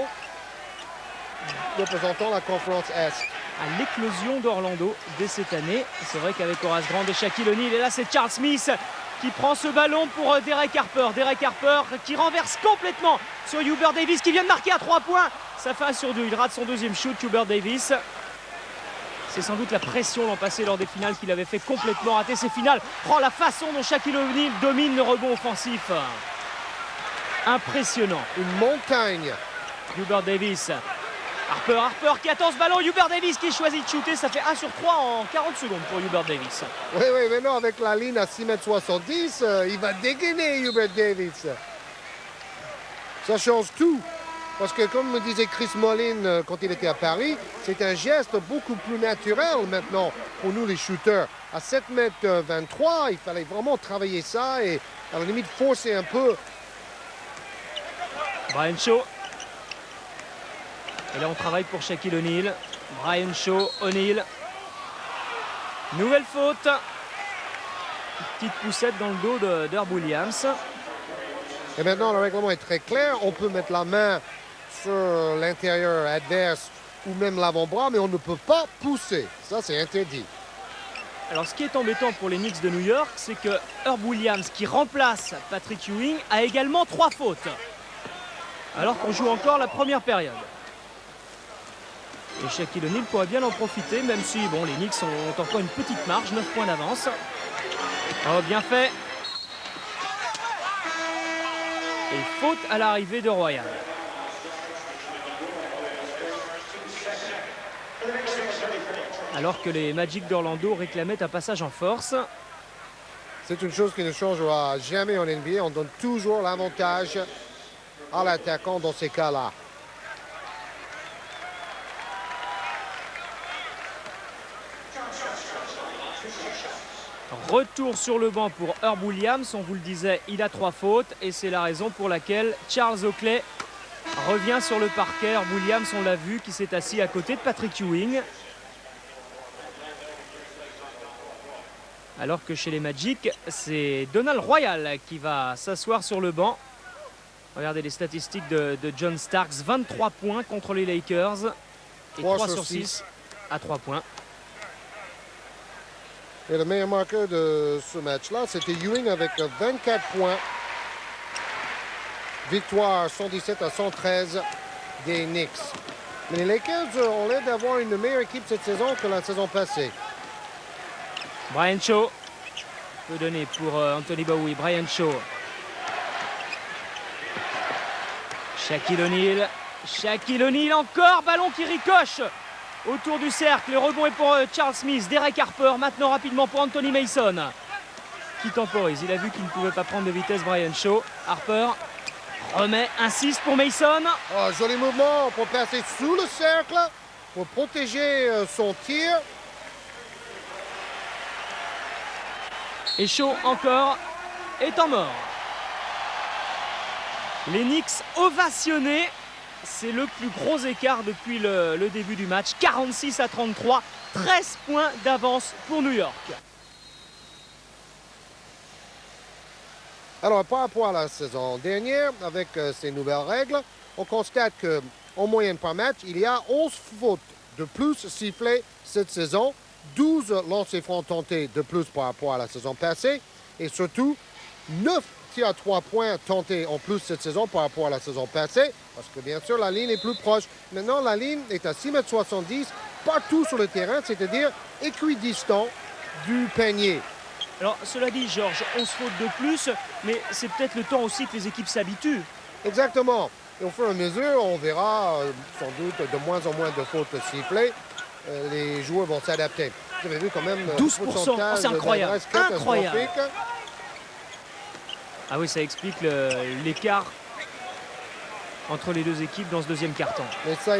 représentant la conférence Est. À l'éclosion d'Orlando dès cette année. C'est vrai qu'avec Horace Grant et Shaquille O'Neal, et là c'est Charles Smith qui prend ce ballon pour Derek Harper. Derek Harper qui renverse complètement sur Hubert Davis qui vient de marquer à 3 points. Ça fait 1 sur 2. Il rate son deuxième shoot, Hubert Davis. C'est sans doute la pression l'an passé lors des finales qu'il avait fait complètement rater ces finales. Oh, la façon dont Shaquille O'Neal domine le rebond offensif. Impressionnant. Une montagne. Hubert Davis. Harper qui attend ce ballon. Hubert Davis qui choisit de shooter. Ça fait 1 sur 3 en 40 secondes pour Hubert Davis. Oui, mais non, avec la ligne à 6,70 m, il va dégainer Hubert Davis. Ça change tout. Parce que comme me disait Chris Mullin quand il était à Paris, c'est un geste beaucoup plus naturel maintenant pour nous les shooters. À 7,23 m, il fallait vraiment travailler ça et à la limite forcer un peu. Brian Shaw. Et là on travaille pour Shaquille O'Neal. Brian Shaw, O'Neal. Nouvelle faute. Petite poussette dans le dos d'Herb Williams. Et maintenant le règlement est très clair. On peut mettre la main sur l'intérieur adverse ou même l'avant-bras, mais on ne peut pas pousser. Ça, c'est interdit. Alors, ce qui est embêtant pour les Knicks de New York, c'est que Herb Williams, qui remplace Patrick Ewing, a également 3 fautes. Alors qu'on joue encore la première période. Et Shaquille O'Neal pourrait bien en profiter, même si bon, les Knicks ont encore une petite marge, 9 points d'avance. Oh, bien fait. Et faute à l'arrivée de Royal. alors que les Magic d'Orlando réclamaient un passage en force. C'est une chose qui ne changera jamais en NBA. On donne toujours l'avantage à l'attaquant dans ces cas-là. Retour sur le banc pour Herb Williams. On vous le disait, il a 3 fautes et c'est la raison pour laquelle Charles Oakley revient sur le parquet. Herb Williams, on l'a vu, qui s'est assis à côté de Patrick Ewing. Alors que chez les Magic, c'est Donald Royal qui va s'asseoir sur le banc. Regardez les statistiques de John Starks. 23 points contre les Lakers. Et 3 sur 6 à 3 points. Et le meilleur marqueur de ce match-là, c'était Ewing avec 24 points. Victoire 117-113 des Knicks. Mais les Lakers ont l'air d'avoir une meilleure équipe cette saison que la saison passée. Brian Shaw peut donner pour Anthony Bowie. Brian Shaw. Shaquille O'Neal. Shaquille O'Neal encore. Ballon qui ricoche autour du cercle. Le rebond est pour Charles Smith. Derek Harper maintenant rapidement pour Anthony Mason qui temporise. Il a vu qu'il ne pouvait pas prendre de vitesse Brian Shaw. Harper remet, insiste pour Mason. Oh, joli mouvement pour passer sous le cercle pour protéger son tir. Et Shaw encore est en mort. Les Knicks ovationnés. C'est le plus gros écart depuis le début du match. 46-33, 13 points d'avance pour New York. Alors, par rapport à la saison dernière, avec ces nouvelles règles, on constate qu'en moyenne par match, il y a 11 fautes de plus sifflées cette saison, 12 lancers francs tentés de plus par rapport à la saison passée, et surtout 9 tirs à 3 points tentés en plus cette saison par rapport à la saison passée, parce que bien sûr la ligne est plus proche. Maintenant, la ligne est à 6,70 m partout sur le terrain, c'est-à-dire équidistant du panier. Alors, cela dit, Georges, 11 fautes de plus, mais c'est peut-être le temps aussi que les équipes s'habituent. Exactement. Et au fur et à mesure, on verra sans doute de moins en moins de fautes sifflées. Les joueurs vont s'adapter. Vous avez vu quand même 12%, c'est incroyable. Incroyable. Ah oui, ça explique l'écart entre les deux équipes dans ce deuxième quart-temps. Mais ça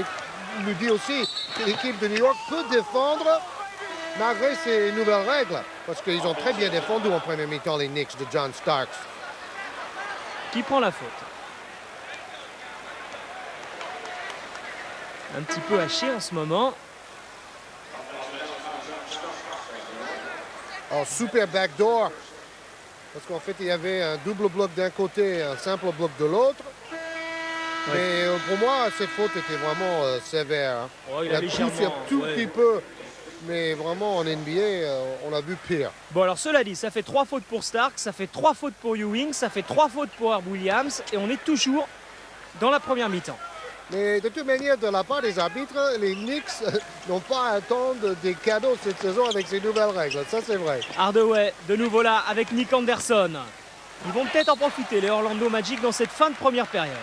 nous dit aussi que l'équipe de New York peut défendre malgré ces nouvelles règles. Parce qu'ils ont très bien défendu en première mi-temps les Knicks de John Starks. Qui prend la faute? Un petit peu haché en ce moment. Alors, super backdoor. Parce qu'en fait, il y avait un double bloc d'un côté et un simple bloc de l'autre. Ouais. Mais pour moi, cette faute était vraiment sévère. Hein. Oh, il a poussé un tout petit peu. Mais vraiment, en NBA, on a vu pire. Bon, alors cela dit, ça fait 3 fautes pour Stark, ça fait 3 fautes pour Ewing, ça fait 3 fautes pour Herb Williams. Et on est toujours dans la première mi-temps. Mais de toute manière, de la part des arbitres, les Knicks n'ont pas à attendre des cadeaux cette saison avec ces nouvelles règles. Ça, c'est vrai. Hardaway, de nouveau là, avec Nick Anderson. Ils vont peut-être en profiter, les Orlando Magic, dans cette fin de première période.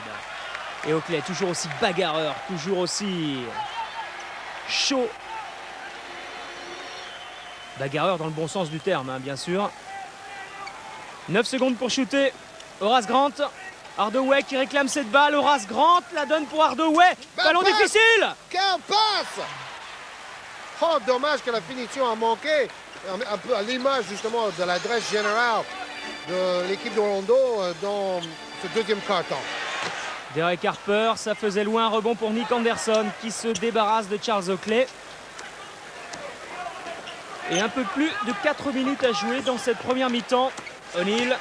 Et Oakley, toujours aussi bagarreur, toujours aussi chaud. Bagarreur dans le bon sens du terme, hein, bien sûr. 9 secondes pour shooter. Horace Grant. Hardaway qui réclame cette balle. Horace Grant la donne pour Hardaway. Ballon difficile. Quelle passe! Oh, dommage que la finition a manqué. Un peu à l'image justement de l'adresse générale de l'équipe d'Orlando dans ce deuxième quart-temps. Derek Harper, ça faisait loin. Rebond pour Nick Anderson qui se débarrasse de Charles Oakley. Et un peu plus de 4 minutes à jouer dans cette première mi-temps. O'Neal.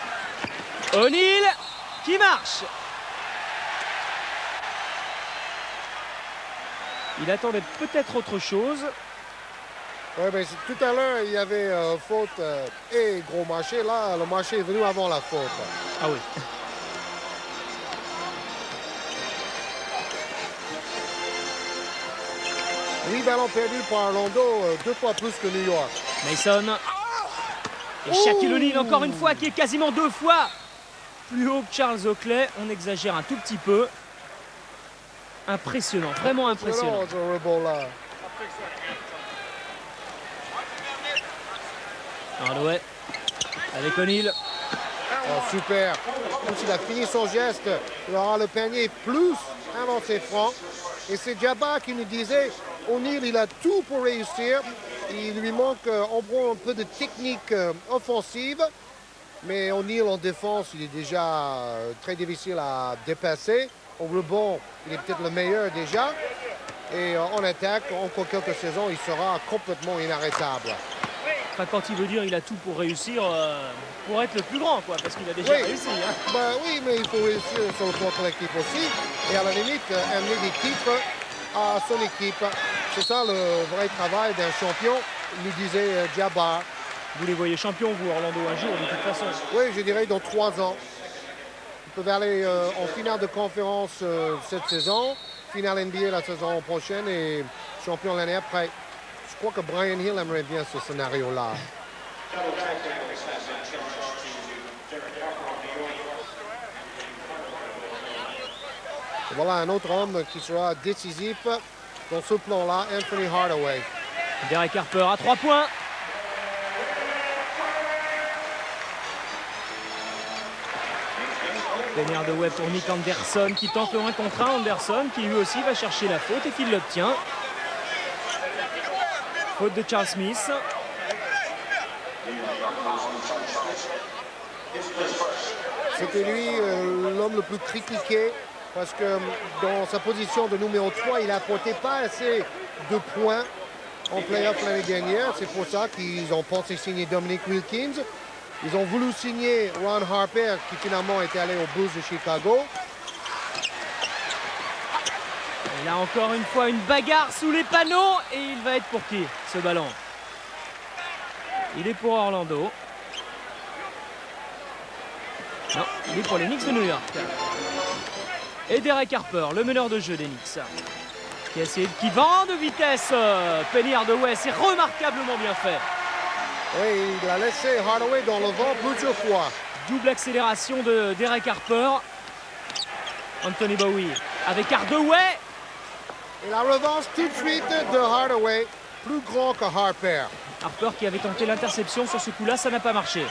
O'Neal qui marche. Il attendait peut-être autre chose. Oui, mais tout à l'heure, il y avait faute et gros marché. Là, le marché est venu avant la faute. Ah oui. Oui, ballon perdu par Orlando, 2 fois plus que New York. Mason. Et Shaquille O'Neal, encore une fois, qui est quasiment 2 fois plus haut que Charles Oakley. On exagère un tout petit peu. Impressionnant, vraiment impressionnant. Hardaway avec O'Neal. Oh, super. Il a fini son geste. Il aura le panier plus avant ses francs. Et c'est Jabbar qui nous disait, O'Neal, il a tout pour réussir. Il lui manque en gros un peu de technique offensive. Mais O'Neal en défense, il est déjà très difficile à dépasser. Au rebond, il est peut-être le meilleur déjà. Et en attaque, encore quelques saisons, il sera complètement inarrêtable. Enfin, quand il veut dire il a tout pour réussir, pour être le plus grand, quoi, parce qu'il a déjà réussi. Hein. Ben, oui, mais il faut réussir sur le plan collectif aussi. Et à la limite, amener des titres à son équipe. C'est ça le vrai travail d'un champion, nous disait Jabbar. Vous les voyez champions, vous, Orlando, un jour, de toute façon? Oui, je dirais dans 3 ans. Ils peuvent aller en finale de conférence cette saison, finale NBA la saison prochaine et champion l'année après. Je crois que Brian Hill aimerait bien ce scénario-là. Voilà un autre homme qui sera décisif dans ce plan-là, Anthony Hardaway. Derek Harper à 3 points. Penny Hardaway pour Nick Anderson qui tente le 1 contre 1. Anderson qui lui aussi va chercher la faute et qui l'obtient. Faute de Charles Smith. C'était lui l'homme le plus critiqué parce que dans sa position de numéro 3, il n'apportait pas assez de points en play-off l'année dernière. C'est pour ça qu'ils ont pensé signer Dominic Wilkins. Ils ont voulu signer Ron Harper qui finalement était allé aux Bulls de Chicago. Et là encore une fois une bagarre sous les panneaux et il va être pour qui ce ballon? Il est pour Orlando. Non, il est pour les Knicks de New York. Et Derek Harper, le meneur de jeu des Knicks, qui a essayé qui vend de vitesse. Penny Hardaway, c'est remarquablement bien fait. Oui, il a laissé Hardaway dans le vent plusieurs fois. Double accélération de Derek Harper. Anthony Bowie avec Hardaway. Et la revanche tout de suite de Hardaway, plus grand que Harper. Harper qui avait tenté l'interception sur ce coup-là, ça n'a pas marché.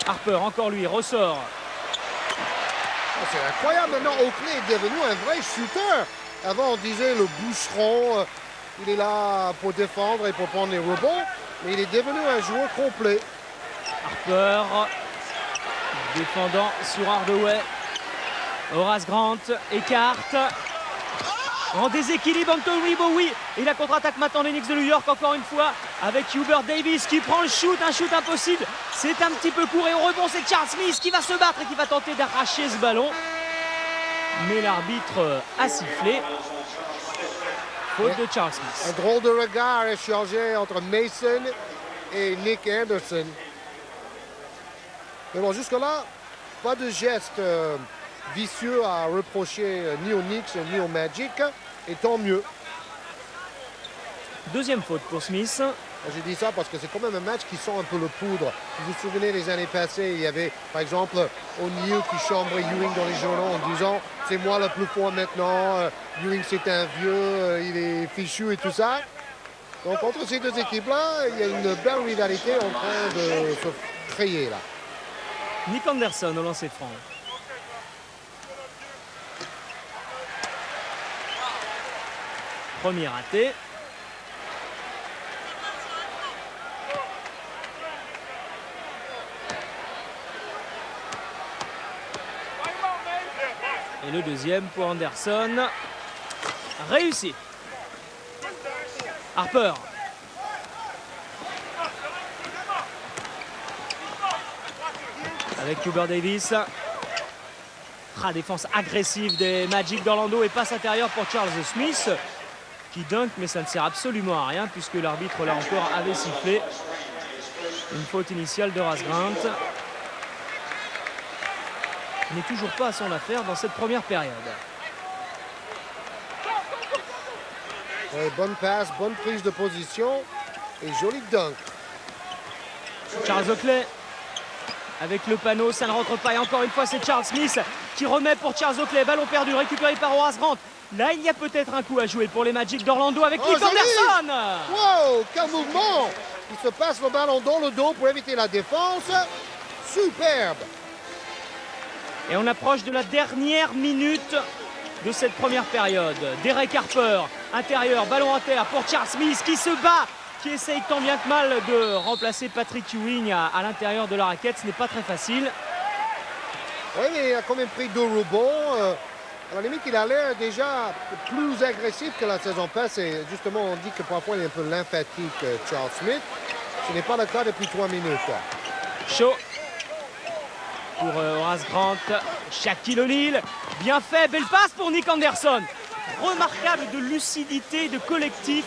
Harper, encore lui, ressort. Oh, c'est incroyable, maintenant Oakley est devenu un vrai shooter. Avant on disait le boucheron, il est là pour défendre et pour prendre les rebonds. Mais il est devenu un joueur complet. Harper, défendant sur Hardaway. Horace Grant écarte. En déséquilibre, Anthony Bowie. Et la contre-attaque maintenant des Knicks de New York, encore une fois, avec Hubert Davis qui prend le shoot, un shoot impossible. C'est un petit peu court et au rebond, c'est Charles Smith qui va se battre et qui va tenter d'arracher ce ballon. Mais l'arbitre a sifflé. Faute de Charles Smith. Un drôle de regard échangé entre Mason et Nick Anderson. Mais bon, jusque-là, pas de geste vicieux à reprocher ni aux Knicks ni au Magic. Et tant mieux. Deuxième faute pour Smith. J'ai dit ça parce que c'est quand même un match qui sent un peu le poudre. Vous vous souvenez, les années passées, il y avait par exemple O'Neal qui chambrait Ewing dans les journaux en disant « c'est moi le plus fort maintenant, Ewing c'est un vieux, il est fichu et tout ça ». Donc entre ces deux équipes-là, il y a une belle rivalité en train de se créer là. Nick Anderson au lancer franc. Premier raté. Et le deuxième pour Anderson. Réussi. Harper. Avec Hubert Davis. Défense agressive des Magic d'Orlando et passe intérieure pour Charles Smith. Qui dunk, mais ça ne sert absolument à rien puisque l'arbitre là encore avait sifflé. Une faute initiale de Horace Grant. Il n'est toujours pas à son affaire dans cette première période. Ouais, bonne passe, bonne prise de position et joli dunk. Charles Oakley avec le panneau, ça ne rentre pas. Et encore une fois, c'est Charles Smith qui remet pour Charles Oakley. Ballon perdu, récupéré par Horace Grant. Là, il y a peut-être un coup à jouer pour les Magic d'Orlando avec Nick Anderson. Wow, quel mouvement! Il se passe le ballon dans le dos pour éviter la défense. Superbe. Et on approche de la dernière minute de cette première période. Derek Harper, intérieur, ballon en terre pour Charles Smith qui se bat, qui essaye tant bien que mal de remplacer Patrick Ewing à l'intérieur de la raquette. Ce n'est pas très facile. Oui, mais il a quand même pris 2 rebonds. À la limite, il a l'air déjà plus agressif que la saison passée. Justement, on dit que parfois il est un peu lymphatique, Charles Smith. Ce n'est pas le cas depuis 3 minutes. Chaud pour Horace Grant. Shaquille O'Neal, bien fait, belle passe pour Nick Anderson. Remarquable de lucidité, de collectivité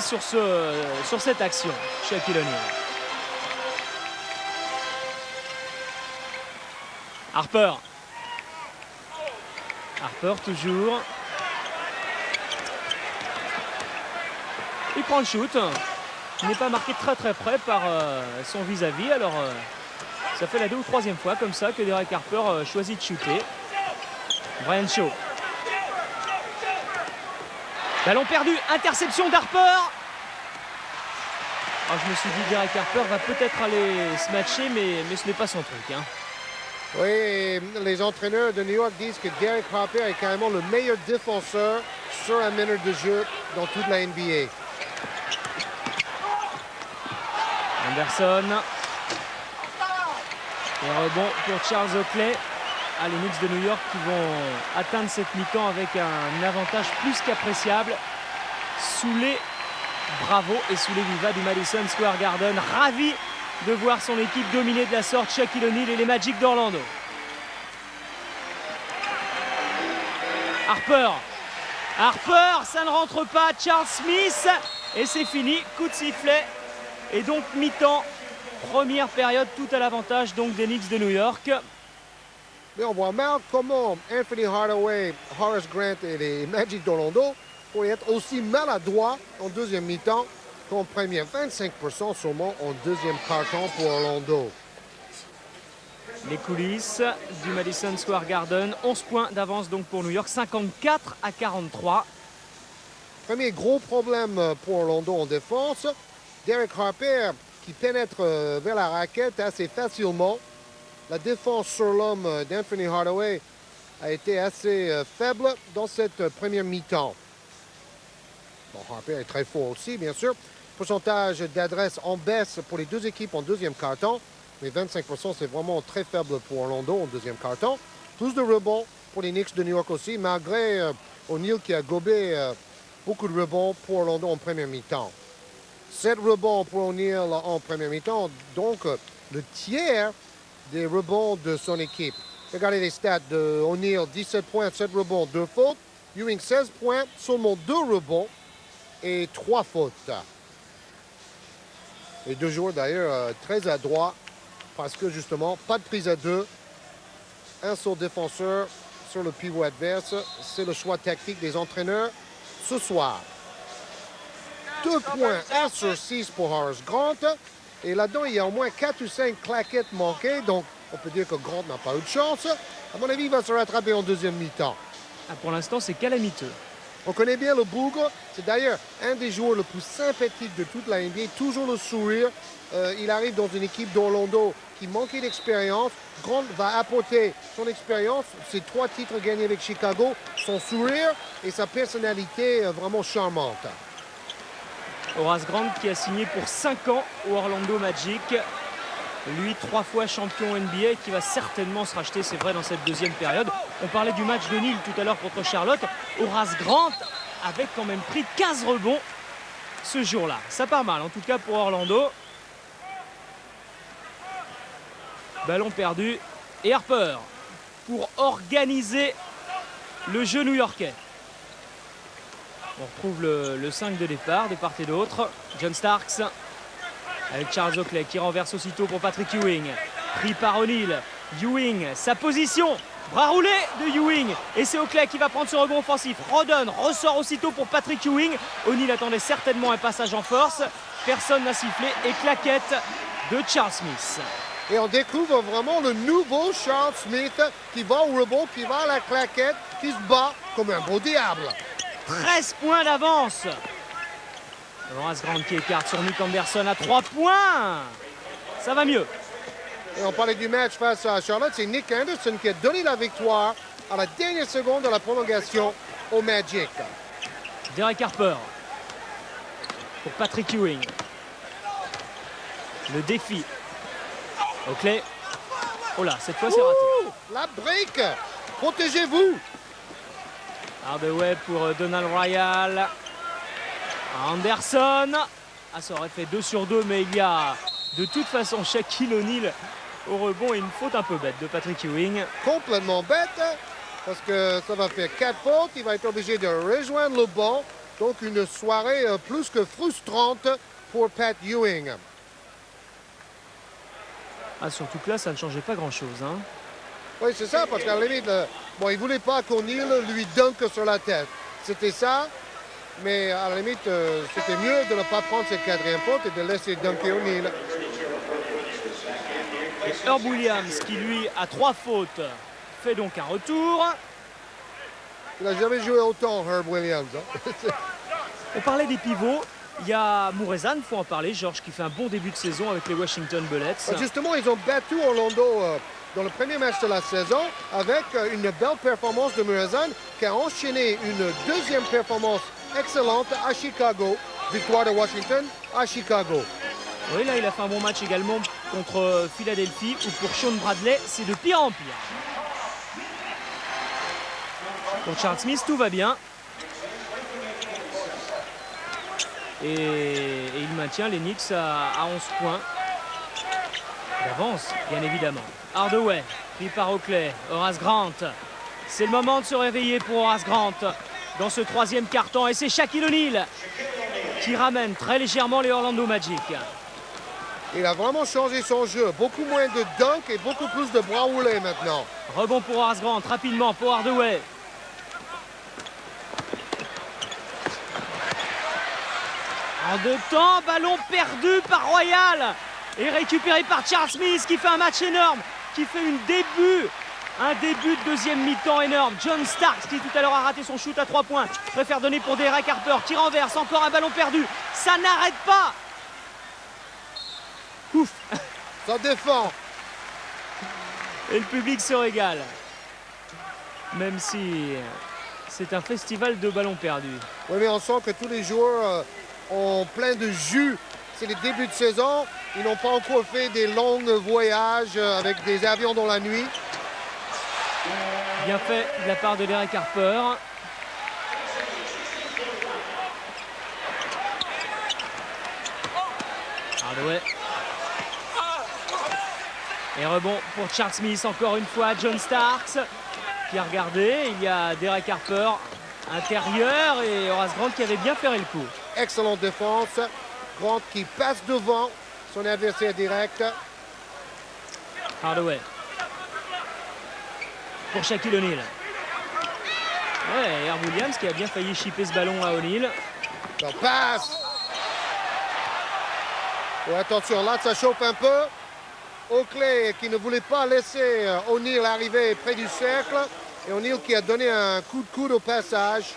sur cette action, Shaquille O'Neal. Harper. Harper toujours. Il prend le shoot. Il n'est pas marqué très près par son vis-à-vis. Alors ça fait la 2e ou 3e fois comme ça que Derek Harper choisit de shooter. Brian Shaw. Ballon perdu, interception d'Harper. Alors, je me suis dit Derek Harper va peut-être aller se matcher, mais ce n'est pas son truc. Hein. Oui, et les entraîneurs de New York disent que Derek Harper est carrément le meilleur défenseur sur un minute de jeu dans toute la NBA. Anderson. Et rebond pour Charles Oakley. Ah, les Knicks de New York qui vont atteindre cette mi-temps avec un avantage plus qu'appréciable. Sous les bravos et sous les vivas du Madison Square Garden. Ravi de voir son équipe dominée de la sorte, Shaquille O'Neal et les Magic d'Orlando. Harper, ça ne rentre pas. Charles Smith, et c'est fini. Coup de sifflet. Et donc mi-temps, première période, tout à l'avantage donc des Knicks de New York. Mais on voit mal comment Anthony Hardaway, Horace Grant et les Magic d'Orlando pourraient être aussi maladroits en deuxième mi-temps qu'en première. 25% seulement en deuxième quart-temps pour Orlando. Les coulisses du Madison Square Garden. 11 points d'avance donc pour New York, 54-43. Premier gros problème pour Orlando en défense. Derek Harper qui pénètre vers la raquette assez facilement. La défense sur l'homme d'Anthony Hardaway a été assez faible dans cette première mi-temps. Bon, Harper est très fort aussi, bien sûr. Pourcentage d'adresse en baisse pour les deux équipes en deuxième quart-temps. Mais 25%, c'est vraiment très faible pour Orlando en deuxième quart-temps. Plus de rebonds pour les Knicks de New York aussi, malgré O'Neal qui a gobé beaucoup de rebonds pour Orlando en première mi-temps. 7 rebonds pour O'Neal en première mi-temps, donc le tiers des rebonds de son équipe. Regardez les stats de O'Neal, 17 points, 7 rebonds, 2 fautes. Ewing, 16 points, seulement 2 rebonds et 3 fautes. Les deux joueurs d'ailleurs très adroits parce que justement, pas de prise à 2. Un seul défenseur sur le pivot adverse. C'est le choix tactique des entraîneurs ce soir. 2 points, 1 sur 6 pour Horace Grant. Et là-dedans, il y a au moins 4 ou 5 claquettes manquées. Donc, on peut dire que Grant n'a pas eu de chance. À mon avis, il va se rattraper en deuxième mi-temps. Ah, pour l'instant, c'est calamiteux. On connaît bien le bougre. C'est d'ailleurs un des joueurs le plus sympathiques de toute la NBA. Toujours le sourire. Il arrive dans une équipe d'Orlando qui manquait d'expérience. Grant va apporter son expérience, ses 3 titres gagnés avec Chicago, son sourire et sa personnalité vraiment charmante. Horace Grant qui a signé pour 5 ans au Orlando Magic. Lui, 3 fois champion NBA, qui va certainement se racheter, c'est vrai, dans cette deuxième période. On parlait du match de Neal tout à l'heure contre Charlotte. Horace Grant avait quand même pris 15 rebonds ce jour-là. Ça part mal, en tout cas pour Orlando. Ballon perdu. Et Harper pour organiser le jeu new-yorkais. On retrouve le 5 de départ de part et d'autre. John Starks avec Charles Oakley qui renverse aussitôt pour Patrick Ewing. Pris par O'Neal. Ewing, sa position. Bras roulé de Ewing. Et c'est Oakley qui va prendre ce rebond offensif. Redonne, ressort aussitôt pour Patrick Ewing. O'Neal attendait certainement un passage en force. Personne n'a sifflé. Et claquette de Charles Smith. Et on découvre vraiment le nouveau Charles Smith qui va au rebond, qui va à la claquette, qui se bat comme un beau diable. 13 points d'avance Horace Grant qui écarte sur Nick Anderson à 3 points. Ça va mieux. Et on parlait du match face à Charlotte. C'est Nick Anderson qui a donné la victoire à la dernière seconde de la prolongation au Magic. Derek Harper pour Patrick Ewing. Le défi. Oakley. Oh là, cette fois c'est raté. La break. Protégez-vous. Hardaway pour Donald Royal. Anderson. Ah, ça aurait fait 2 sur 2, mais il y a de toute façon Shaquille O'Neal au rebond et une faute un peu bête de Patrick Ewing. Complètement bête, parce que ça va faire 4 fautes. Il va être obligé de rejoindre le banc. Donc une soirée plus que frustrante pour Pat Ewing. Ah, surtout que là, ça ne changeait pas grand-chose. Hein. Oui, c'est ça, parce qu'à la limite, bon, il ne voulait pas qu'O'Neal lui dunk sur la tête. C'était ça, mais à la limite, c'était mieux de ne pas prendre cette 4e faute et de laisser dunker O'Neal. Et Herb Williams, qui lui a 3 fautes, fait donc un retour. Il n'a jamais joué autant, Herb Williams. Hein. On parlait des pivots. Il y a Muresan, il faut en parler, Georges, qui fait un bon début de saison avec les Washington Bullets. Justement, ils ont battu Orlando dans le premier match de la saison avec une belle performance de Muresan qui a enchaîné une 2e performance excellente à Chicago. Victoire de Washington à Chicago. Oui, là, il a fait un bon match également contre Philadelphie, où pour Sean Bradley, c'est de pire en pire. Pour Charles Smith, tout va bien. Et il maintient les Knicks à 11 points d'avance, bien évidemment. Hardaway, pris par Oakley, Horace Grant. C'est le moment de se réveiller pour Horace Grant dans ce 3e quart-temps. Et c'est Shaquille O'Neal qui ramène très légèrement les Orlando Magic. Il a vraiment changé son jeu. Beaucoup moins de dunk et beaucoup plus de bras roulés maintenant. Rebond pour Horace Grant, rapidement pour Hardaway. En 2 temps, ballon perdu par Royal et récupéré par Charles Smith qui fait un match énorme, qui fait un début de 2e mi-temps énorme. John Starks qui tout à l'heure a raté son shoot à 3 points, préfère donner pour Derek Harper qui renverse, encore un ballon perdu. Ça n'arrête pas. Ouf. Ça défend. Et le public se régale. Même si c'est un festival de ballons perdus. Oui, mais on sent que tous les joueurs ont plein de jus. C'est les débuts de saison. Ils n'ont pas encore fait des longs voyages avec des avions dans la nuit. Bien fait de la part de Derek Harper. Hardaway. Et rebond pour Charles Smith, encore une fois, John Starks qui a regardé. Il y a Derek Harper intérieur et Horace Grant qui avait bien ferré le coup. Excellente défense. Grant qui passe devant son adversaire direct. Hardaway. Pour Shaquille O'Neal. Ouais, Herb Williams qui a bien failli chipper ce ballon à O'Neal. Ça passe. Ouais, attention, là ça chauffe un peu. Oakley qui ne voulait pas laisser O'Neal arriver près du cercle. Et O'Neal qui a donné un coup de coude au passage.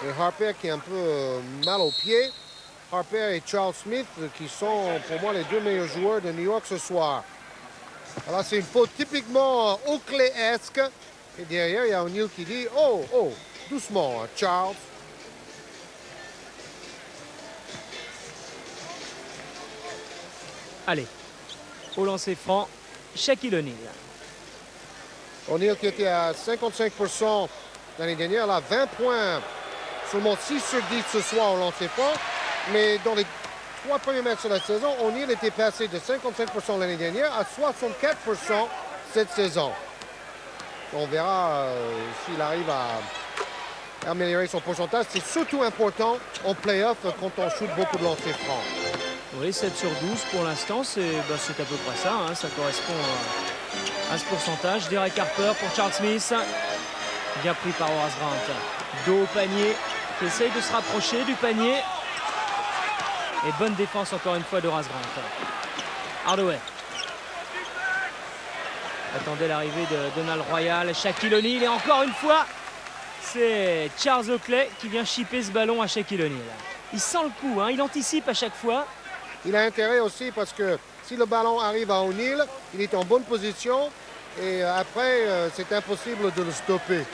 Et Harper qui est un peu mal au pied. Harper et Charles Smith qui sont pour moi les 2 meilleurs joueurs de New York ce soir. Alors c'est une faute typiquement Oakley-esque. Et derrière il y a O'Neal qui dit « Oh, oh, doucement Charles ». Allez, au lancer franc, Shaquille O'Neal. O'Neal qui était à 55% l'année dernière, là 20 points, seulement 6 sur 10 ce soir au lancer franc. Mais dans les 3 premiers matchs de la saison, O'Neal était passé de 55% l'année dernière à 64% cette saison. On verra s'il arrive à améliorer son pourcentage. C'est surtout important en play-off quand on shoot beaucoup de lancers francs. Oui, 7 sur 12 pour l'instant, c'est à peu près ça. Hein, ça correspond à ce pourcentage. Derek Harper pour Charles Smith. Bien pris par Horace Grant. Dos au panier, qui essaye de se rapprocher du panier. Et bonne défense encore une fois de Horace Grant. Hardaway. Attendez l'arrivée de Donald Royal, Shaquille O'Neal et encore une fois, c'est Charles Oakley qui vient chipper ce ballon à Shaquille O'Neal. Il sent le coup, hein, il anticipe à chaque fois. Il a intérêt aussi parce que si le ballon arrive à O'Neal, il est en bonne position et après, c'est impossible de le stopper.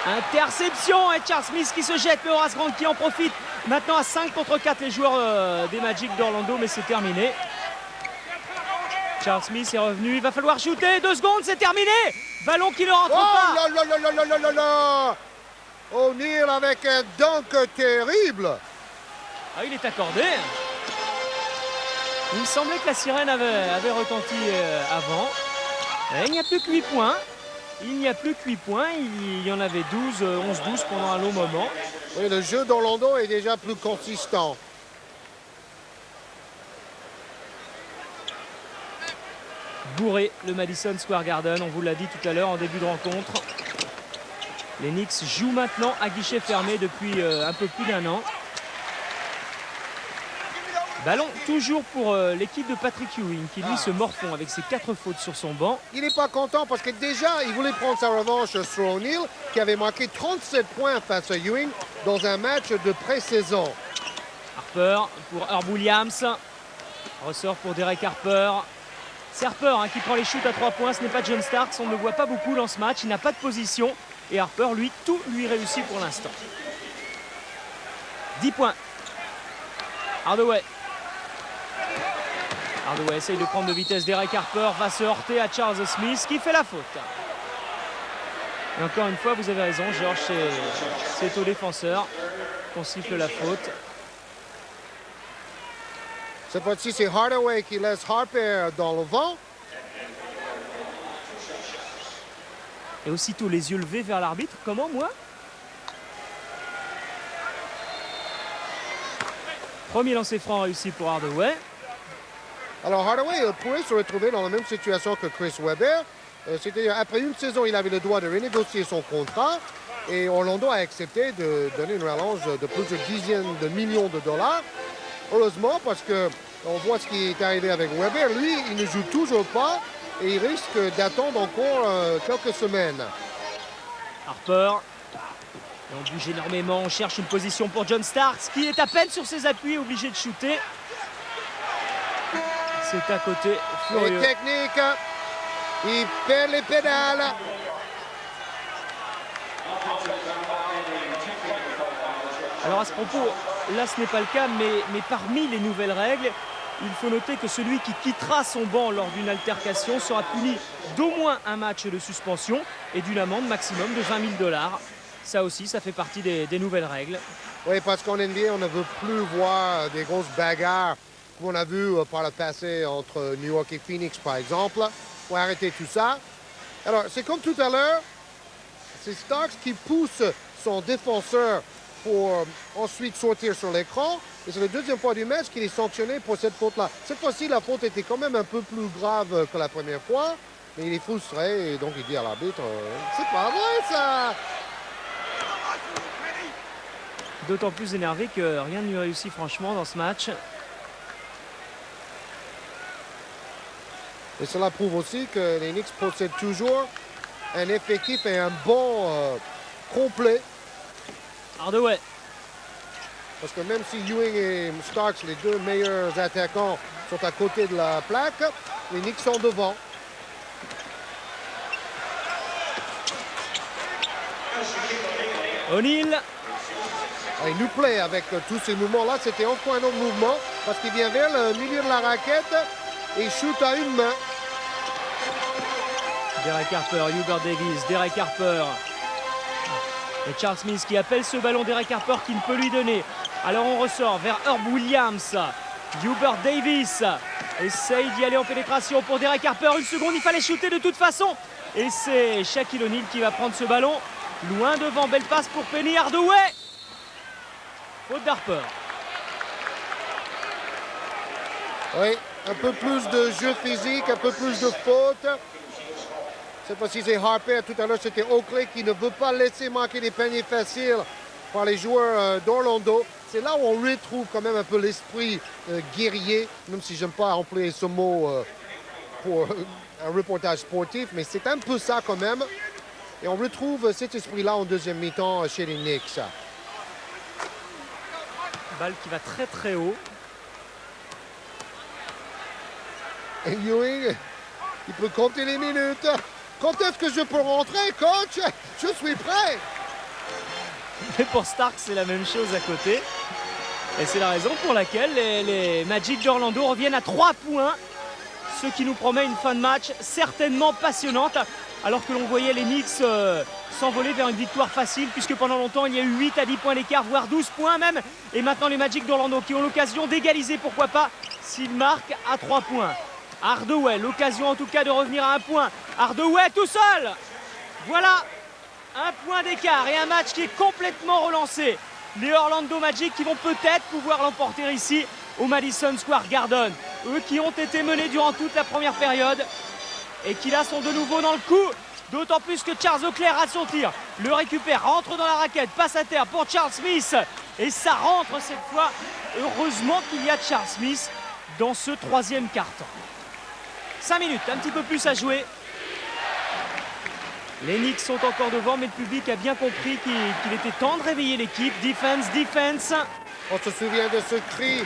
Interception et Charles Smith qui se jette, mais Horace Grant qui en profite. Maintenant à 5 contre 4 les joueurs des Magic d'Orlando, mais c'est terminé. Charles Smith est revenu, il va falloir shooter, 2 secondes, c'est terminé. Ballon qui ne rentre pas. Oh là là là là là là là! O'Neal avec un dunk terrible. Ah, il est accordé. Il me semblait que la sirène avait retenti avant. Et il n'y a plus que 8 points. Il n'y a plus que 8 points. Il y en avait 11-12 pendant un long moment. Oui, le jeu d'Orlando est déjà plus consistant. Bourré le Madison Square Garden, on vous l'a dit tout à l'heure en début de rencontre. Les Knicks jouent maintenant à guichet fermé depuis un peu plus d'1 an. Ballon toujours pour l'équipe de Patrick Ewing qui lui se morfond avec ses 4 fautes sur son banc. Il n'est pas content parce que déjà il voulait prendre sa revanche sur O'Neal qui avait marqué 37 points face à Ewing dans un match de pré-saison. Harper pour Herb Williams. Ressort pour Derek Harper. C'est Harper qui prend les shoots à 3 points. Ce n'est pas John Starks. On ne le voit pas beaucoup dans ce match. Il n'a pas de position. Et Harper, lui, tout lui réussit pour l'instant. 10 points. Hardaway. Hardaway essaye de prendre de vitesse. Derek Harper va se heurter à Charles Smith qui fait la faute. Et encore une fois, vous avez raison, Georges, c'est au défenseur qu'on siffle la faute. Cette fois-ci, c'est Hardaway qui laisse Harper dans le vent. Et aussitôt les yeux levés vers l'arbitre. Comment, moi? Premier lancer franc réussi pour Hardaway. Alors Hardaway pourrait se retrouver dans la même situation que Chris Webber. C'est-à-dire, après une saison, il avait le droit de renégocier son contrat. Et Orlando a accepté de donner une rallonge de plusieurs dizaines de millions de dollars. Heureusement, parce qu'on voit ce qui est arrivé avec Webber. Lui, il ne joue toujours pas et il risque d'attendre encore quelques semaines. Harper. Et on bouge énormément, on cherche une position pour John Starks qui est à peine sur ses appuis, obligé de shooter. C'est à côté, furieux. Et technique, il perd les pédales. Alors à ce propos, là ce n'est pas le cas, mais parmi les nouvelles règles, il faut noter que celui qui quittera son banc lors d'une altercation sera puni d'au moins un match de suspension et d'une amende maximum de 20 000 $. Ça aussi, ça fait partie des nouvelles règles. Oui, parce qu'en NBA, on ne veut plus voir des grosses bagarres comme on a vu par le passé entre New York et Phoenix, par exemple. Il faut arrêter tout ça. Alors, c'est comme tout à l'heure, c'est Starks qui pousse son défenseur pour ensuite sortir sur l'écran. Et c'est la deuxième fois du match qu'il est sanctionné pour cette faute-là. Cette fois-ci, la faute était quand même un peu plus grave que la première fois. Mais il est frustré et donc il dit à l'arbitre, c'est pas vrai ça! D'autant plus énervé que rien ne lui réussit franchement dans ce match. Et cela prouve aussi que les Knicks possèdent toujours un effectif et un banc complet. Hardaway. Parce que même si Ewing et Starks, les deux meilleurs attaquants, sont à côté de la plaque, les Knicks sont devant. O'Neal. Il nous plaît avec tous ces mouvements-là. C'était encore un autre mouvement parce qu'il vient vers le milieu de la raquette et shoot à une main. Derek Harper, Hubert Davis, Derek Harper. Et Charles Smith qui appelle ce ballon, Derek Harper qui ne peut lui donner. Alors on ressort vers Herb Williams. Hubert Davis essaye d'y aller en pénétration pour Derek Harper. Une seconde, il fallait shooter de toute façon. Et c'est Shaquille O'Neal qui va prendre ce ballon. Loin devant, belle passe pour Penny Hardaway. Faute d'Harper. Oui, un peu plus de jeu physique, un peu plus de faute. Cette fois-ci, c'est Harper. Tout à l'heure, c'était Oakley qui ne veut pas laisser manquer des paniers faciles par les joueurs d'Orlando. C'est là où on retrouve quand même un peu l'esprit guerrier, même si j'aime pas employer ce mot pour un reportage sportif, mais c'est un peu ça quand même. Et on retrouve cet esprit-là en deuxième mi-temps chez les Knicks. Balle qui va très très haut. Et Ewing, il peut compter les minutes. Quand est-ce que je peux rentrer, coach? Je suis prêt. Mais pour Stark, c'est la même chose à côté. Et c'est la raison pour laquelle les Magic d'Orlando reviennent à 3 points. Ce qui nous promet une fin de match certainement passionnante. Alors que l'on voyait les Knicks s'envoler vers une victoire facile. Puisque pendant longtemps, il y a eu 8 à 10 points d'écart, voire 12 points même. Et maintenant, les Magic d'Orlando qui ont l'occasion d'égaliser, pourquoi pas, s'ils marquent à 3 points. Hardaway, l'occasion en tout cas de revenir à 1 point. Hardaway tout seul. Voilà, 1 point d'écart et un match qui est complètement relancé. Les Orlando Magic qui vont peut-être pouvoir l'emporter ici au Madison Square Garden. Eux qui ont été menés durant toute la première période et qui là sont de nouveau dans le coup. D'autant plus que Charles Oakley rate son tir. Le récupère, rentre dans la raquette, passe à terre pour Charles Smith. Et ça rentre cette fois. Heureusement qu'il y a Charles Smith dans ce troisième quart-temps. 5 minutes, un petit peu plus à jouer. Les Knicks sont encore devant, mais le public a bien compris qu'il était temps de réveiller l'équipe. Defense, defense. On se souvient de ce cri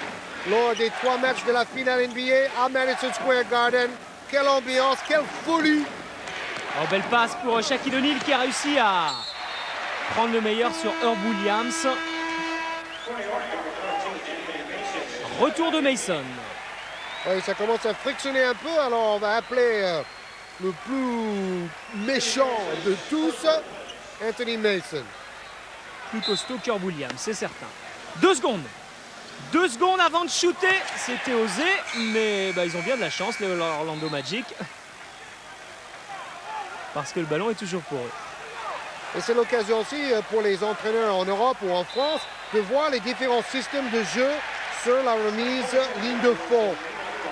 lors des 3 matchs de la finale NBA à Madison Square Garden. Quelle ambiance, quelle folie. Oh, belle passe pour Shaquille O'Neal qui a réussi à prendre le meilleur sur Herb Williams. Retour de Mason. Oui, ça commence à frictionner un peu, alors on va appeler le plus méchant de tous, Anthony Mason. Plus costaud qu'Herb Williams, c'est certain. 2 secondes. 2 secondes avant de shooter, c'était osé, mais ils ont bien de la chance, les Orlando Magic. Parce que le ballon est toujours pour eux. Et c'est l'occasion aussi pour les entraîneurs en Europe ou en France de voir les différents systèmes de jeu sur la remise ligne de fond.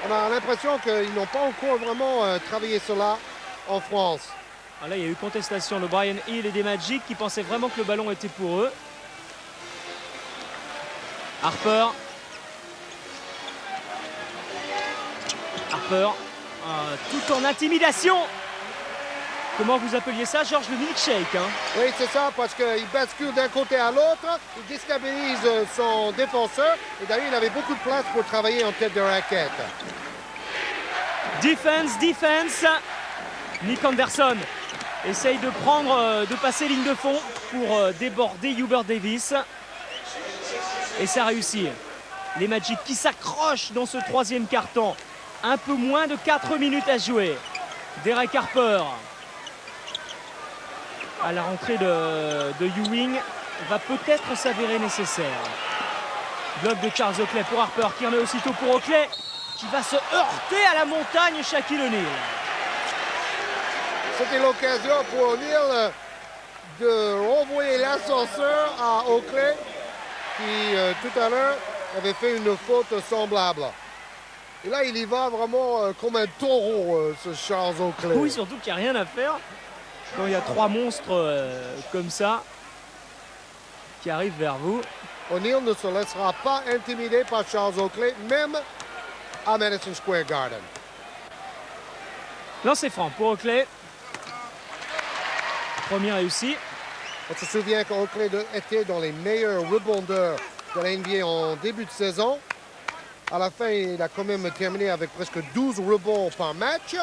On a l'impression qu'ils n'ont pas encore vraiment travaillé cela en France. Ah là, il y a eu contestation de Brian Hill et des Magic qui pensaient vraiment que le ballon était pour eux. Harper. Harper, tout en intimidation. Comment vous appeliez ça, Georges, le milkshake, hein? Oui, c'est ça, parce qu'il bascule d'un côté à l'autre, il déstabilise son défenseur, et d'ailleurs, il avait beaucoup de place pour travailler en tête de raquette. Defense, defense. Nick Anderson essaye de passer ligne de fond pour déborder Hubert Davis. Et ça réussit. Les Magic qui s'accrochent dans ce troisième quart-temps. Un peu moins de 4 minutes à jouer. Derek Harper, à la rentrée de Ewing, va peut-être s'avérer nécessaire. Bloc de Charles Oakley pour Harper, qui remet aussitôt pour Oakley, qui va se heurter à la montagne Shaquille O'Neal. C'était l'occasion pour O'Neal de renvoyer l'ascenseur à Oakley, qui tout à l'heure avait fait une faute semblable. Et là, il y va vraiment comme un taureau, ce Charles Oakley. Oui, surtout qu'il n'y a rien à faire quand il y a 3 monstres comme ça qui arrivent vers vous. O'Neal ne se laissera pas intimider par Charles Oakley, même à Madison Square Garden. Lancer franc pour Oakley. Premier réussi. On se souvient qu'Oakley était dans les meilleurs rebondeurs de la NBA en début de saison. À la fin, il a quand même terminé avec presque 12 rebonds par match.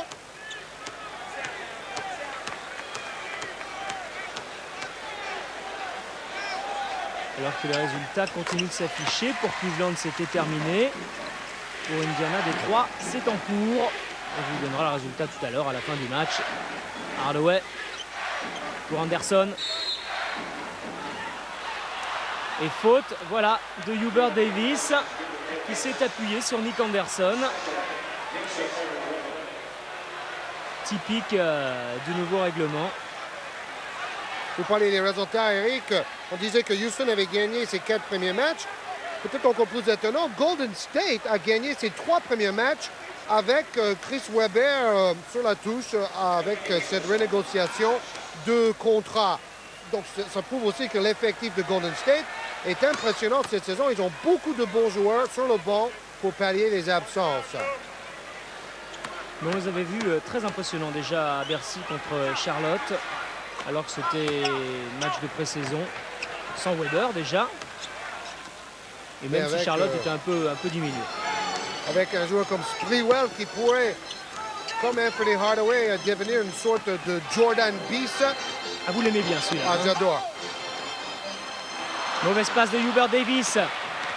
Alors que les résultats continuent de s'afficher. Pour Cleveland, c'était terminé. Pour Indiana, Détroit, c'est en cours. On vous donnera le résultat tout à l'heure à la fin du match. Hardaway pour Anderson. Et faute, voilà, de Hubert Davis qui s'est appuyé sur Nick Anderson. Typique du nouveau règlement. Pour parler des résultats, Eric, on disait que Houston avait gagné ses 4 premiers matchs. Peut-être encore plus étonnant, Golden State a gagné ses 3 premiers matchs avec Chris Webber sur la touche, avec cette renégociation de contrat. Donc ça prouve aussi que l'effectif de Golden State est impressionnant cette saison. Ils ont beaucoup de bons joueurs sur le banc pour pallier les absences. Mais on les avait vus très impressionnants déjà à Bercy contre Charlotte, alors que c'était match de pré-saison sans Weber déjà. Et même si Charlotte était un peu diminuée. Avec un joueur comme Sprewell qui pourrait, comme Anthony Hardaway, devenir une sorte de Jordan Beast. Ah, vous l'aimez bien celui-là. Ah, j'adore. Mauvaise passe de Hubert Davis.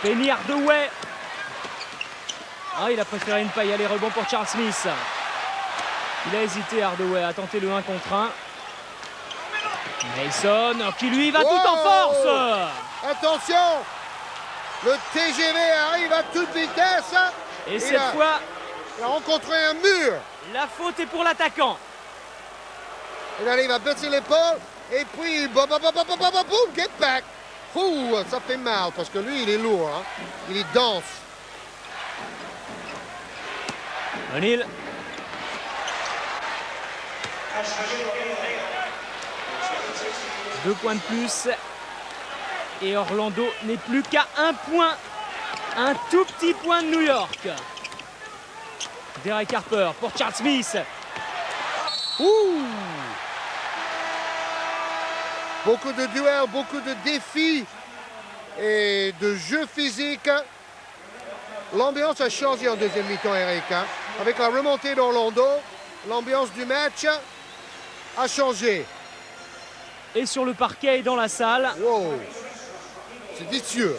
Penny Hardaway. Ah, il a préféré une paille. Allez, rebond pour Charles Smith. Il a hésité, Hardaway, à tenter le 1 contre 1. Mason qui lui va tout en force. Attention, le TGV arrive à toute vitesse. Et cette fois, il a rencontré un mur. La faute est pour l'attaquant. Il arrive à baisser l'épaule et puis boum, get back. Ouh, ça fait mal parce que lui, il est lourd. Hein? Il est dense. O'Neal. Deux points de plus. Et Orlando n'est plus qu'à un point. Un tout petit point de New York. Derek Harper pour Charles Smith. Ouh! Beaucoup de duels, beaucoup de défis et de jeux physiques. L'ambiance a changé en deuxième mi-temps, Eric. Hein? Avec la remontée d'Orlando, l'ambiance du match a changé. Et sur le parquet et dans la salle. Wow! C'est vicieux.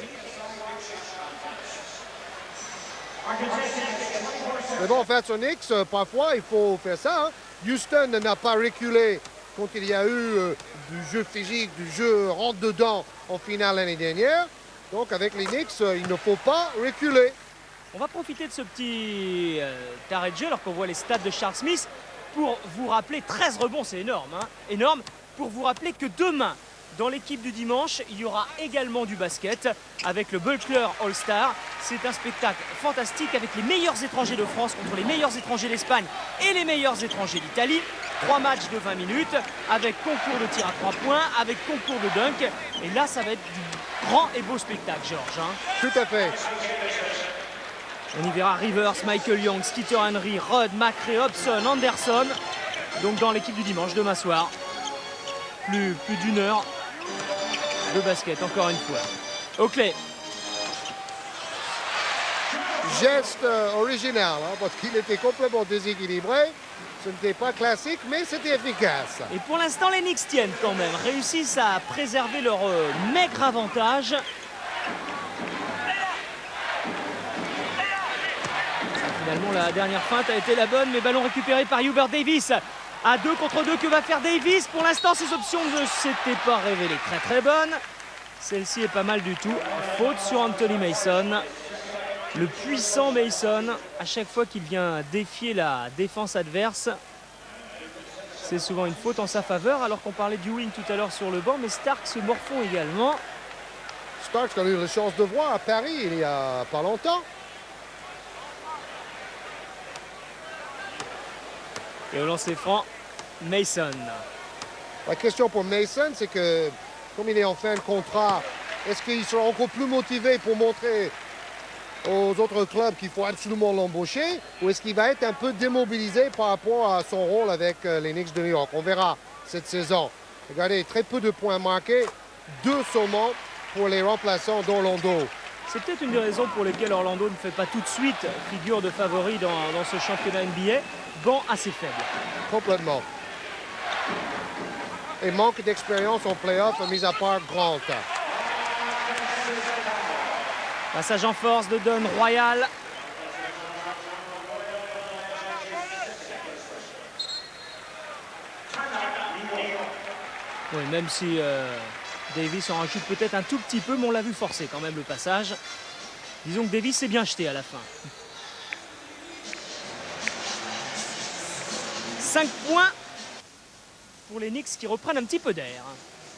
Mais bon, face aux Knicks, parfois, il faut faire ça. Hein? Houston n'a pas reculé quand il y a eu du jeu physique, du jeu rentre-dedans en finale l'année dernière. Donc, avec les Knicks, il ne faut pas reculer. On va profiter de ce petit arrêt de jeu, alors qu'on voit les stats de Charles Smith, pour vous rappeler 13 rebonds, c'est énorme. Hein, énorme, pour vous rappeler que demain, dans l'équipe du dimanche, il y aura également du basket avec le Buckler All-Star. C'est un spectacle fantastique avec les meilleurs étrangers de France contre les meilleurs étrangers d'Espagne et les meilleurs étrangers d'Italie. 3 matchs de 20 minutes avec concours de tir à 3 points, avec concours de dunk. Et là, ça va être du grand et beau spectacle, Georges. Hein. Tout à fait. On y verra Rivers, Michael Young, Skeeter Henry, Rod, McRae, Hobson, Anderson. Donc dans l'équipe du dimanche, demain soir. Plus d'une heure de basket, encore une fois. Oakley. Geste original, hein, parce qu'il était complètement déséquilibré. Ce n'était pas classique, mais c'était efficace. Et pour l'instant, les Knicks tiennent quand même. Réussissent à préserver leur maigre avantage. Finalement, la dernière feinte a été la bonne, mais ballon récupéré par Hubert Davis. À 2 contre 2, que va faire Davis? Pour l'instant, ses options ne s'étaient pas révélées très bonnes. Celle-ci est pas mal du tout. Faute sur Anthony Mason. Le puissant Mason, à chaque fois qu'il vient défier la défense adverse, c'est souvent une faute en sa faveur, alors qu'on parlait du wing tout à l'heure sur le banc, mais Stark se morfond également. Stark a eu la chance de voir à Paris il y a pas longtemps. Et au lancer franc, Mason. La question pour Mason, c'est que, comme il est en fin de contrat, est-ce qu'il sera encore plus motivé pour montrer aux autres clubs qu'il faut absolument l'embaucher, ou est-ce qu'il va être un peu démobilisé par rapport à son rôle avec les Knicks de New York? On verra cette saison. Regardez, très peu de points marqués, 2 seulement pour les remplaçants d'Orlando. C'est peut-être une des raisons pour lesquelles Orlando ne fait pas tout de suite figure de favori dans ce championnat NBA. Banc assez faible. Complètement. Et manque d'expérience en play-off, mis à part Grant. Passage en force de Don Royal. Oui, même si Davis en rajoute peut-être un tout petit peu, mais on l'a vu forcer quand même le passage. Disons que Davis s'est bien jeté à la fin. 5 points pour les Knicks qui reprennent un petit peu d'air.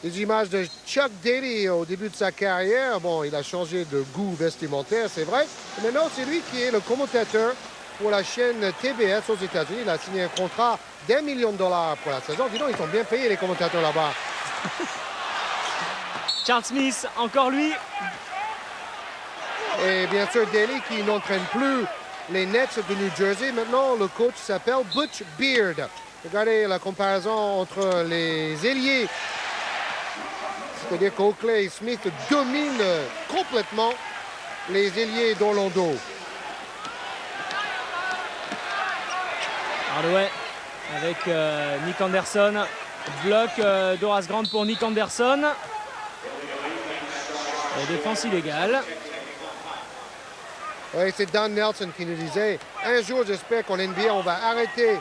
Des images de Chuck Daly au début de sa carrière. Bon, il a changé de goût vestimentaire, c'est vrai. Mais maintenant, c'est lui qui est le commentateur pour la chaîne TBS aux États-Unis. Il a signé un contrat d'$1 million pour la saison. Dis donc, ils sont bien payés, les commentateurs là-bas. Charles Smith, encore lui. Et bien sûr, Daly qui n'entraîne plus les Nets de New Jersey. Maintenant, le coach s'appelle Butch Beard. Regardez la comparaison entre les ailiers. C'est-à-dire qu'Oakley et Smith dominent complètement les ailiers d'Orlando. Hardaway avec Nick Anderson. Bloc d'Horace Grant pour Nick Anderson. Et défense illégale. Oui, c'est Dan Nelson qui nous disait, un jour j'espère qu'en NBA on va arrêter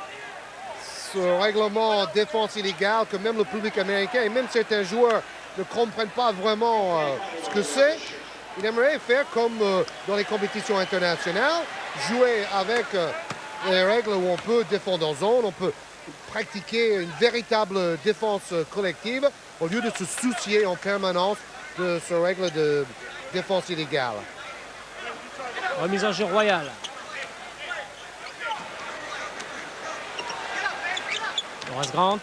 ce règlement défense illégale, que même le public américain et même certains joueurs ne comprennent pas vraiment ce que c'est. Il aimerait faire comme dans les compétitions internationales, jouer avec les règles où on peut défendre en zone, on peut pratiquer une véritable défense collective au lieu de se soucier en permanence de ce règle de défense illégale. Remise en jeu royale. Horace Grant.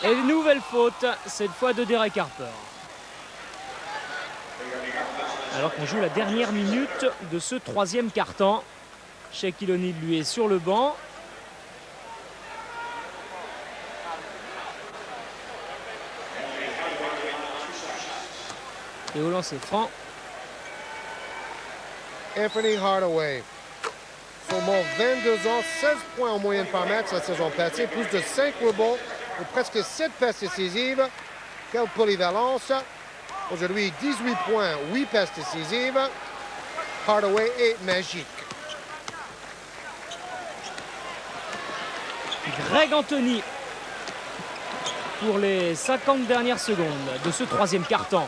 Et une nouvelle faute, cette fois de Derek Harper. Alors qu'on joue la dernière minute de ce troisième quart-temps. Shaquille O'Neal, lui, est sur le banc. Et au lancer franc. Anthony Hardaway. Seulement 22 ans, 16 points en moyenne par match la saison passée, plus de 5 rebonds et presque 7 passes décisives. Quelle polyvalence. Aujourd'hui, 18 points, 8 passes décisives. Hardaway est magique. Greg Anthony pour les 50 dernières secondes de ce troisième quart-temps.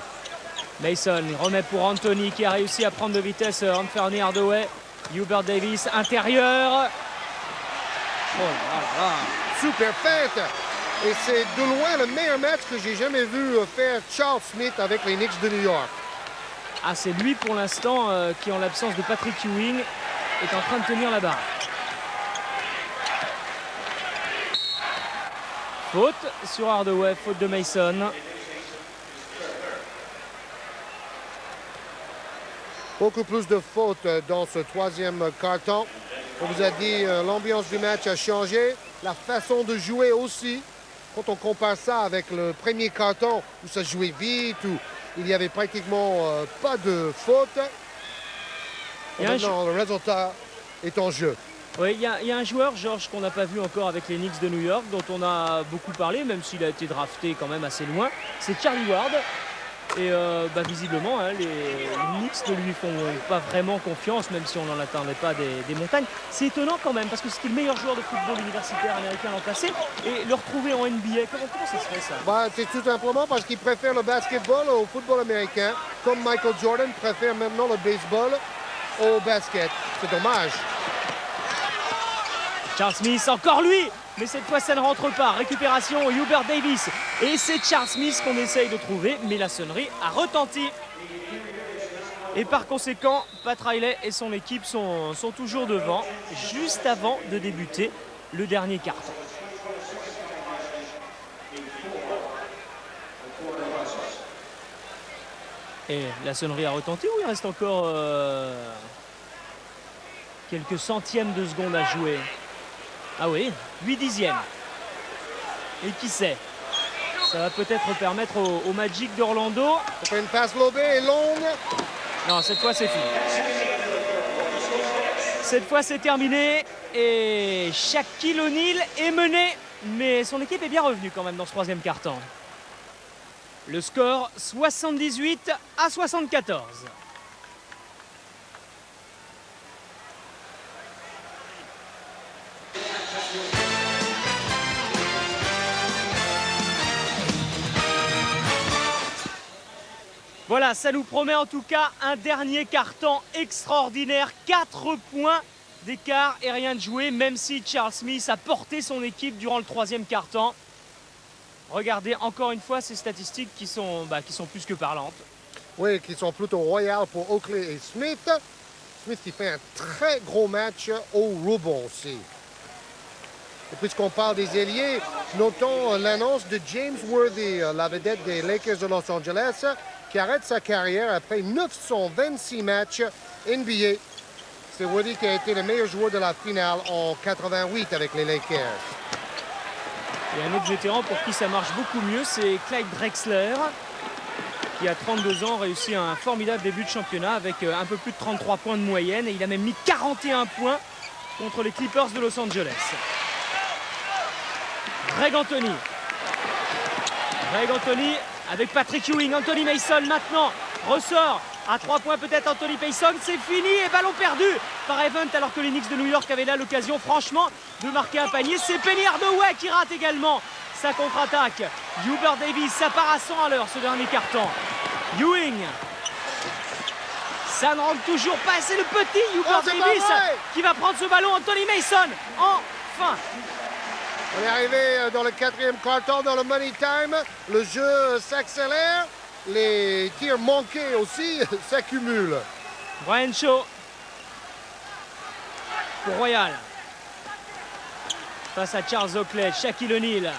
Mason remet pour Anthony qui a réussi à prendre de vitesse Anthony Hardaway. Hubert Davis intérieur. Oh là là. Super feinte. Et c'est de loin le meilleur match que j'ai jamais vu faire Charles Smith avec les Knicks de New York. Ah, c'est lui pour l'instant qui, en l'absence de Patrick Ewing, est en train de tenir la barre. Faute sur Hardaway, faute de Mason. Beaucoup plus de fautes dans ce troisième quart-temps. On vous a dit l'ambiance du match a changé, la façon de jouer aussi. Quand on compare ça avec le premier quart-temps où ça jouait vite, où il n'y avait pratiquement pas de fautes, maintenant le résultat est en jeu. Oui, il y a un joueur, Georges, qu'on n'a pas vu encore avec les Knicks de New York, dont on a beaucoup parlé, même s'il a été drafté quand même assez loin. C'est Charlie Ward. Et visiblement, hein, les Knicks ne lui font pas vraiment confiance, même si on n'en attendait pas des montagnes. C'est étonnant quand même, parce que c'était le meilleur joueur de football universitaire américain l'an passé. Et le retrouver en NBA, comment ça se fait ça? C'est tout simplement parce qu'il préfère le basketball au football américain, comme Michael Jordan préfère maintenant le baseball au basket. C'est dommage. Charles Smith, encore lui! Mais cette fois, ça ne rentre pas. Récupération, Hubert Davis. Et c'est Charles Smith qu'on essaye de trouver, mais la sonnerie a retenti. Et par conséquent, Pat Riley et son équipe sont toujours devant, juste avant de débuter le dernier quart-temps. Et la sonnerie a retenti ou il reste encore quelques centièmes de seconde à jouer? Ah oui, 8 dixièmes. Et qui sait? Ça va peut-être permettre au Magic d'Orlando. On fait une passe lobée et longue. Non, cette fois c'est fini. Cette fois c'est terminé. Et Shaquille O'Neal est mené. Mais son équipe est bien revenue quand même dans ce troisième quart-temps. Le score 78-74. Voilà, ça nous promet en tout cas un dernier quart-temps extraordinaire. 4 points d'écart et rien de joué, même si Charles Smith a porté son équipe durant le troisième quart-temps. Regardez encore une fois ces statistiques qui sont plus que parlantes. Oui, qui sont plutôt royales pour Oakley et Smith. Smith qui fait un très gros match au rebond aussi. Et puisqu'on parle des ailiers, notons l'annonce de James Worthy, la vedette des Lakers de Los Angeles, qui arrête sa carrière après 926 matchs NBA. C'est Woody qui a été le meilleur joueur de la finale en 88 avec les Lakers. Et un autre vétéran pour qui ça marche beaucoup mieux, c'est Clyde Drexler, qui à 32 ans réussit un formidable début de championnat avec un peu plus de 33 points de moyenne. Et il a même mis 41 points contre les Clippers de Los Angeles. Greg Anthony. Greg Anthony avec Patrick Ewing. Anthony Mason maintenant ressort. À 3 points peut-être Anthony Mason. C'est fini et ballon perdu par Evans alors que les Knicks de New York avaient là l'occasion franchement de marquer un panier. C'est Penny Hardaway qui rate également sa contre-attaque. Hubert Davis, ça part à 100 à l'heure ce dernier carton. Ewing. Ça ne rentre toujours pas. C'est le petit Hubert Davis qui va prendre ce ballon. Anthony Mason. Enfin. On est arrivé dans le 4e quart-temps, dans le money time. Le jeu s'accélère. Les tirs manqués aussi s'accumulent. Brian Shaw pour Royal. Face à Charles Oakley, Shaquille O'Neal.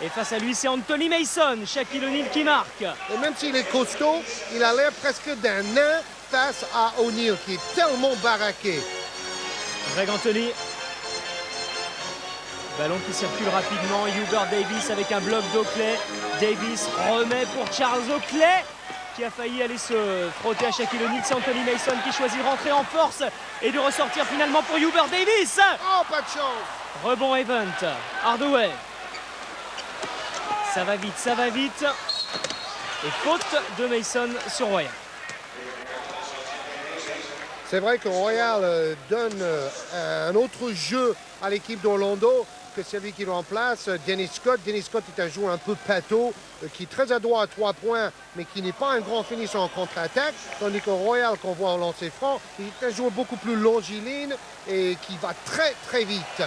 Et face à lui, c'est Anthony Mason. Shaquille O'Neal qui marque. Et même s'il est costaud, il a l'air presque d'un nain face à O'Neal, qui est tellement baraqué. Greg Anthony. Ballon qui circule rapidement. Hubert Davis avec un bloc d'Oakley. Davis remet pour Charles Oakley, qui a failli aller se frotter à Shaquille O'Neal. C'est Anthony Mason qui choisit de rentrer en force et de ressortir finalement pour Hubert Davis. Oh, pas de chance. Rebond Evans. Hardaway. Ça va vite, ça va vite. Et faute de Mason sur Royal. C'est vrai que Royal donne un autre jeu à l'équipe d'Orlando que celui qui le remplace, Dennis Scott. Dennis Scott est un joueur un peu pâteau, qui est très adroit à 3 points, mais qui n'est pas un grand finisseur en contre-attaque. Tandis que Royal, qu'on voit en lancer franc, il est un joueur beaucoup plus longiligne et qui va très très vite.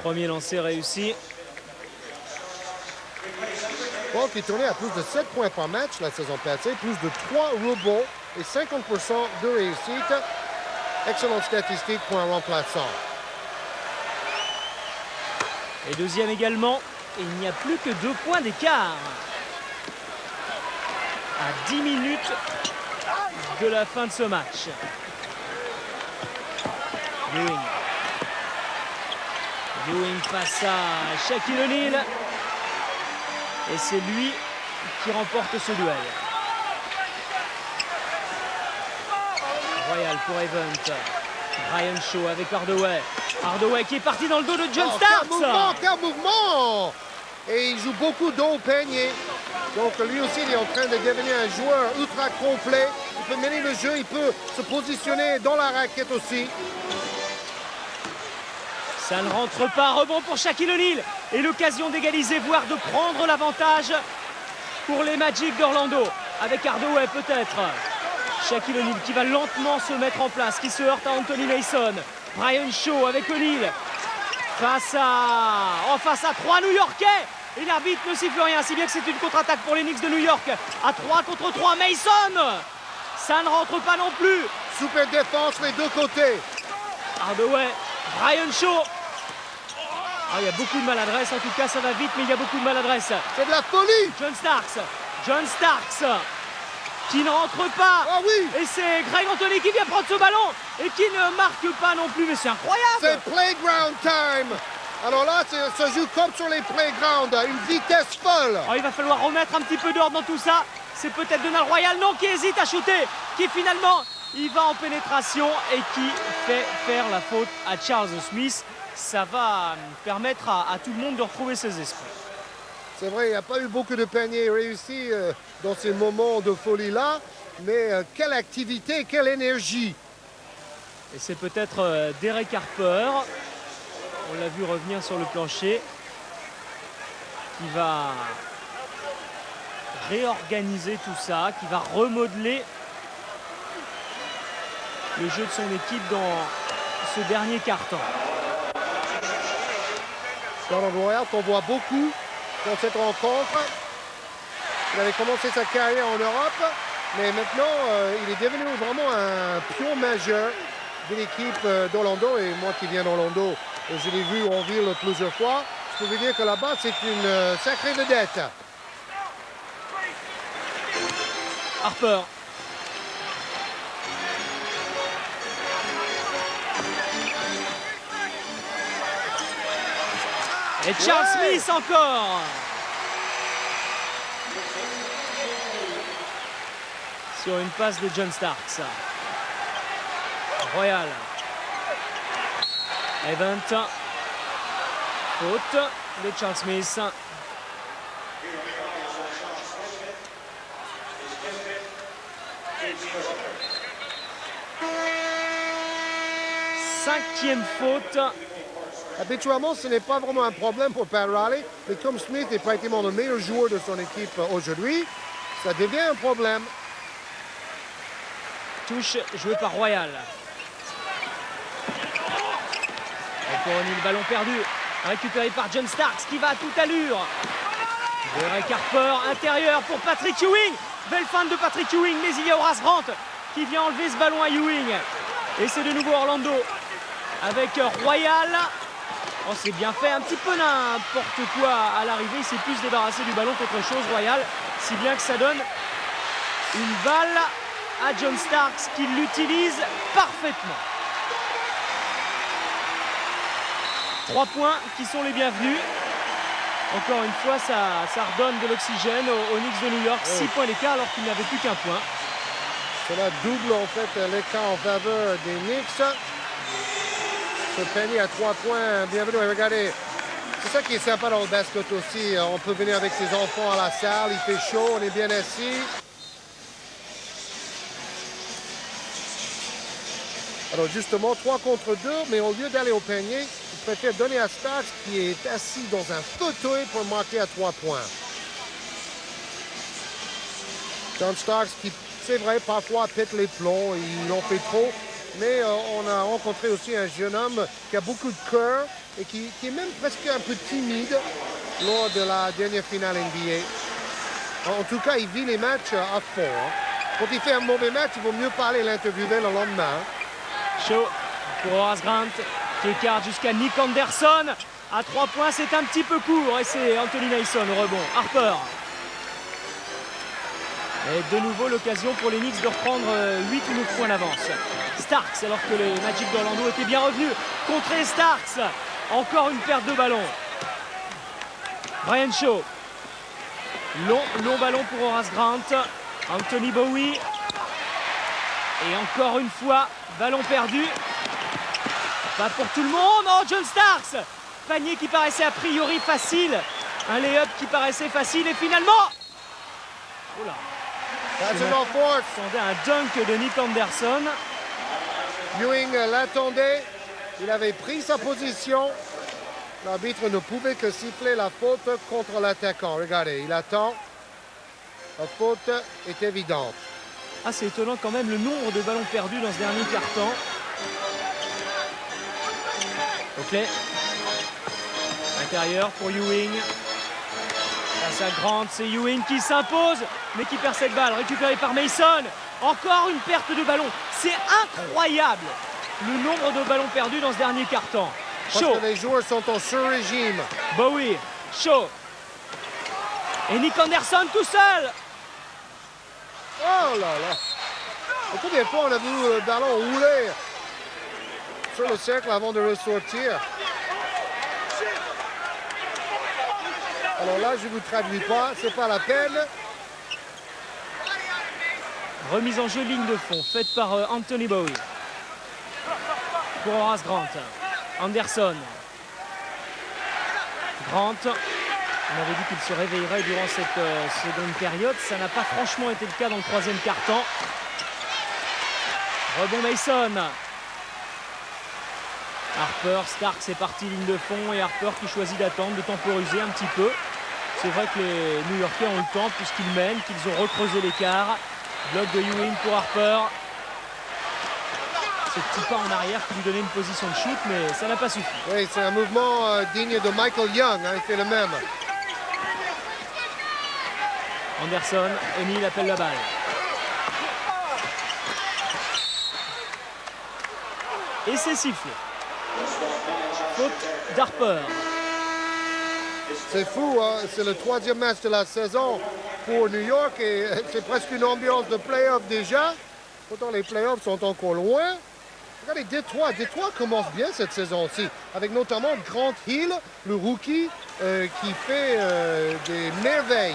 Premier lancer réussi. Bon, qui est tourné à plus de 7 points par match la saison passée, plus de 3 rebonds et 50% de réussite. Excellente statistique pour un remplaçant. Et deuxième également. Et il n'y a plus que 2 points d'écart. À 10 minutes de la fin de ce match. Ewing. Ewing face à Shaquille O'Neal. Et c'est lui qui remporte ce duel. Royal pour Evans. Brian Shaw avec Hardaway. Hardaway qui est parti dans le dos de John Starks. Quel mouvement! Et il joue beaucoup dos au panier. Donc lui aussi, il est en train de devenir un joueur ultra complet. Il peut mener le jeu, il peut se positionner dans la raquette aussi. Ça ne rentre pas. Rebond pour Shaquille O'Neal. Et l'occasion d'égaliser, voire de prendre l'avantage pour les Magic d'Orlando. Avec Hardaway peut-être. Shaquille O'Neal qui va lentement se mettre en place, qui se heurte à Anthony Mason. Brian Shaw avec O'Neal. Face à 3 New-Yorkais. Et l'arbitre ne siffle rien, si bien que c'est une contre-attaque pour les Knicks de New York. À 3 contre 3, Mason. Ça ne rentre pas non plus. Super défense les deux côtés. Hardaway, Brian Shaw. Ah, il y a beaucoup de maladresse, en tout cas ça va vite, mais il y a beaucoup de maladresse. C'est de la folie. John Starks qui ne rentre pas. Ah oui. Et c'est Greg Anthony qui vient prendre ce ballon et qui ne marque pas non plus, mais c'est incroyable. C'est playground time. Alors là, ça joue comme sur les playgrounds, à une vitesse folle. Oh, il va falloir remettre un petit peu d'ordre dans tout ça. C'est peut-être Donald Royal, non, qui hésite à shooter, qui finalement, il va en pénétration et qui fait faire la faute à Charles Smith. Ça va permettre à tout le monde de retrouver ses esprits. C'est vrai, il n'y a pas eu beaucoup de paniers réussis dans ces moments de folie-là, mais quelle activité, quelle énergie. Et c'est peut-être Derek Harper, on l'a vu revenir sur le plancher, qui va réorganiser tout ça, qui va remodeler le jeu de son équipe dans ce dernier quart-temps. Donald Royal qu'on voit beaucoup dans cette rencontre. Il avait commencé sa carrière en Europe, mais maintenant il est devenu vraiment un pion majeur de l'équipe d'Orlando. Et moi qui viens d'Orlando, je l'ai vu en ville plusieurs fois. je peux vous dire que là-bas, c'est une sacrée vedette. Harper. Et Charles Smith encore. Sur une passe de John Starks. Royal. Event. Faute de Charles Smith. Cinquième faute. Habituellement, ce n'est pas vraiment un problème pour Pat Riley, mais comme Smith est pratiquement le meilleur joueur de son équipe aujourd'hui, ça devient un problème. Touche jouée par Royal. Encore le ballon perdu. Récupéré par John Starks qui va à toute allure. Derek Harper, intérieur pour Patrick Ewing. Belle feinte de Patrick Ewing, mais il y a Horace Grant qui vient enlever ce ballon à Ewing. Et c'est de nouveau Orlando avec Royal. Oh, c'est bien fait, un petit peu n'importe quoi à l'arrivée. Il s'est plus débarrassé du ballon qu'autre chose, Royal. Si bien que ça donne une balle à John Starks qui l'utilise parfaitement. 3 points qui sont les bienvenus. Encore une fois, ça redonne de l'oxygène aux Knicks de New York. 6 points d'écart alors qu'il n'avait plus qu'un point. Cela double en fait l'écart en faveur des Knicks. Ce panier à 3 points, bienvenue. Et regardez, c'est ça qui est sympa dans le basket aussi. On peut venir avec ses enfants à la salle, il fait chaud, on est bien assis. Alors justement, 3 contre 2, mais au lieu d'aller au panier, il préfère donner à Starks qui est assis dans un fauteuil pour marquer à 3 points. John Starks qui, c'est vrai, parfois pète les plombs, il en fait trop. Mais on a rencontré aussi un jeune homme qui a beaucoup de cœur et qui est même presque un peu timide lors de la dernière finale NBA. En tout cas, il vit les matchs à fond. Hein. Quand il fait un mauvais match, il vaut mieux pas aller l'interviewer le lendemain. Chaud pour Horace Grant qui écarte jusqu'à Nick Anderson. À 3 points, c'est un petit peu court et c'est Anthony Mason au rebond. Harper. Et de nouveau l'occasion pour les Knicks de reprendre 8 ou 9 points d'avance. Starks, alors que les Magic d'Orlando étaient bien revenus. Contré Starks. Encore une perte de ballon. Brian Shaw. Long ballon pour Horace Grant. Anthony Bowie. Et encore une fois, ballon perdu. Pas pour tout le monde. Oh, John Starks. Panier qui paraissait a priori facile. Un lay-up qui paraissait facile et finalement... Oh là. Attendait un dunk de Nick Anderson. Ewing l'attendait. Il avait pris sa position. L'arbitre ne pouvait que siffler la faute contre l'attaquant. Regardez, il attend. La faute est évidente. Ah, c'est étonnant quand même le nombre de ballons perdus dans ce dernier quart-temps. Ok. Intérieur pour Ewing. Face à Grant, c'est Ewing qui s'impose, mais qui perd cette balle. Récupérée par Mason. Encore une perte de ballon. C'est incroyable le nombre de ballons perdus dans ce dernier quart-temps. Parce que les joueurs sont en sur-régime. Bowie, Shaw. Et Nick Anderson tout seul. Oh là là. Et combien de fois on a vu le ballon rouler sur le cercle avant de ressortir. Alors là, je ne vous traduis pas, c'est pas la peine. Remise en jeu ligne de fond, faite par Anthony Bowie. Pour Horace Grant. Anderson. Grant. On avait dit qu'il se réveillerait durant cette seconde période. Ça n'a pas franchement été le cas dans le troisième quart-temps. Rebond Mason. Harper, Starks est parti ligne de fond et Harper qui choisit d'attendre, de temporiser un petit peu. C'est vrai que les New-Yorkais ont le temps puisqu'ils mènent, qu'ils ont recreusé l'écart. Bloc de Ewing pour Harper. Ce petit pas en arrière qui lui donnait une position de shoot, mais ça n'a pas suffi. Oui, c'est un mouvement digne de Michael Young, hein, il fait le même. Anderson, O'Neal appelle la balle. Et c'est sifflé. Faute d'Harper. C'est fou, hein? C'est le 3e match de la saison pour New York et c'est presque une ambiance de playoff déjà. Pourtant, les playoffs sont encore loin. Regardez, Détroit commence bien cette saison aussi, avec notamment Grant Hill, le rookie, qui fait des merveilles.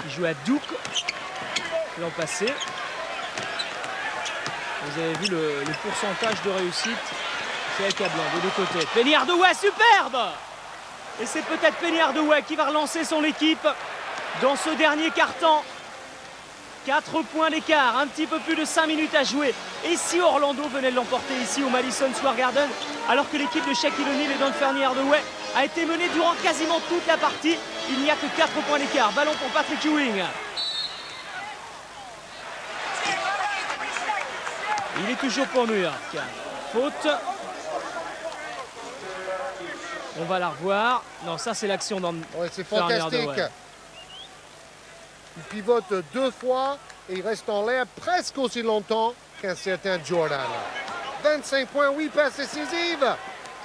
Il joue à Duke l'an passé. Vous avez vu le pourcentage de réussite, c'est accablant des deux côtés. Penny Hardaway, superbe! Et c'est peut-être Penny Hardaway qui va relancer son équipe dans ce dernier quart-temps. 4 points d'écart, un petit peu plus de 5 minutes à jouer. Et si Orlando venait de l'emporter ici au Madison Square Garden, alors que l'équipe de Shaquille O'Neal et d'Anthony Hardaway a été menée durant quasiment toute la partie, il n'y a que 4 points d'écart. Ballon pour Patrick Ewing. Il est toujours pour New York. Faute. On va la revoir. Non, ça c'est l'action dans ouais, c'est fantastique. Il pivote 2 fois et il reste en l'air presque aussi longtemps qu'un certain Jordan. 25 points, 8 passes décisives.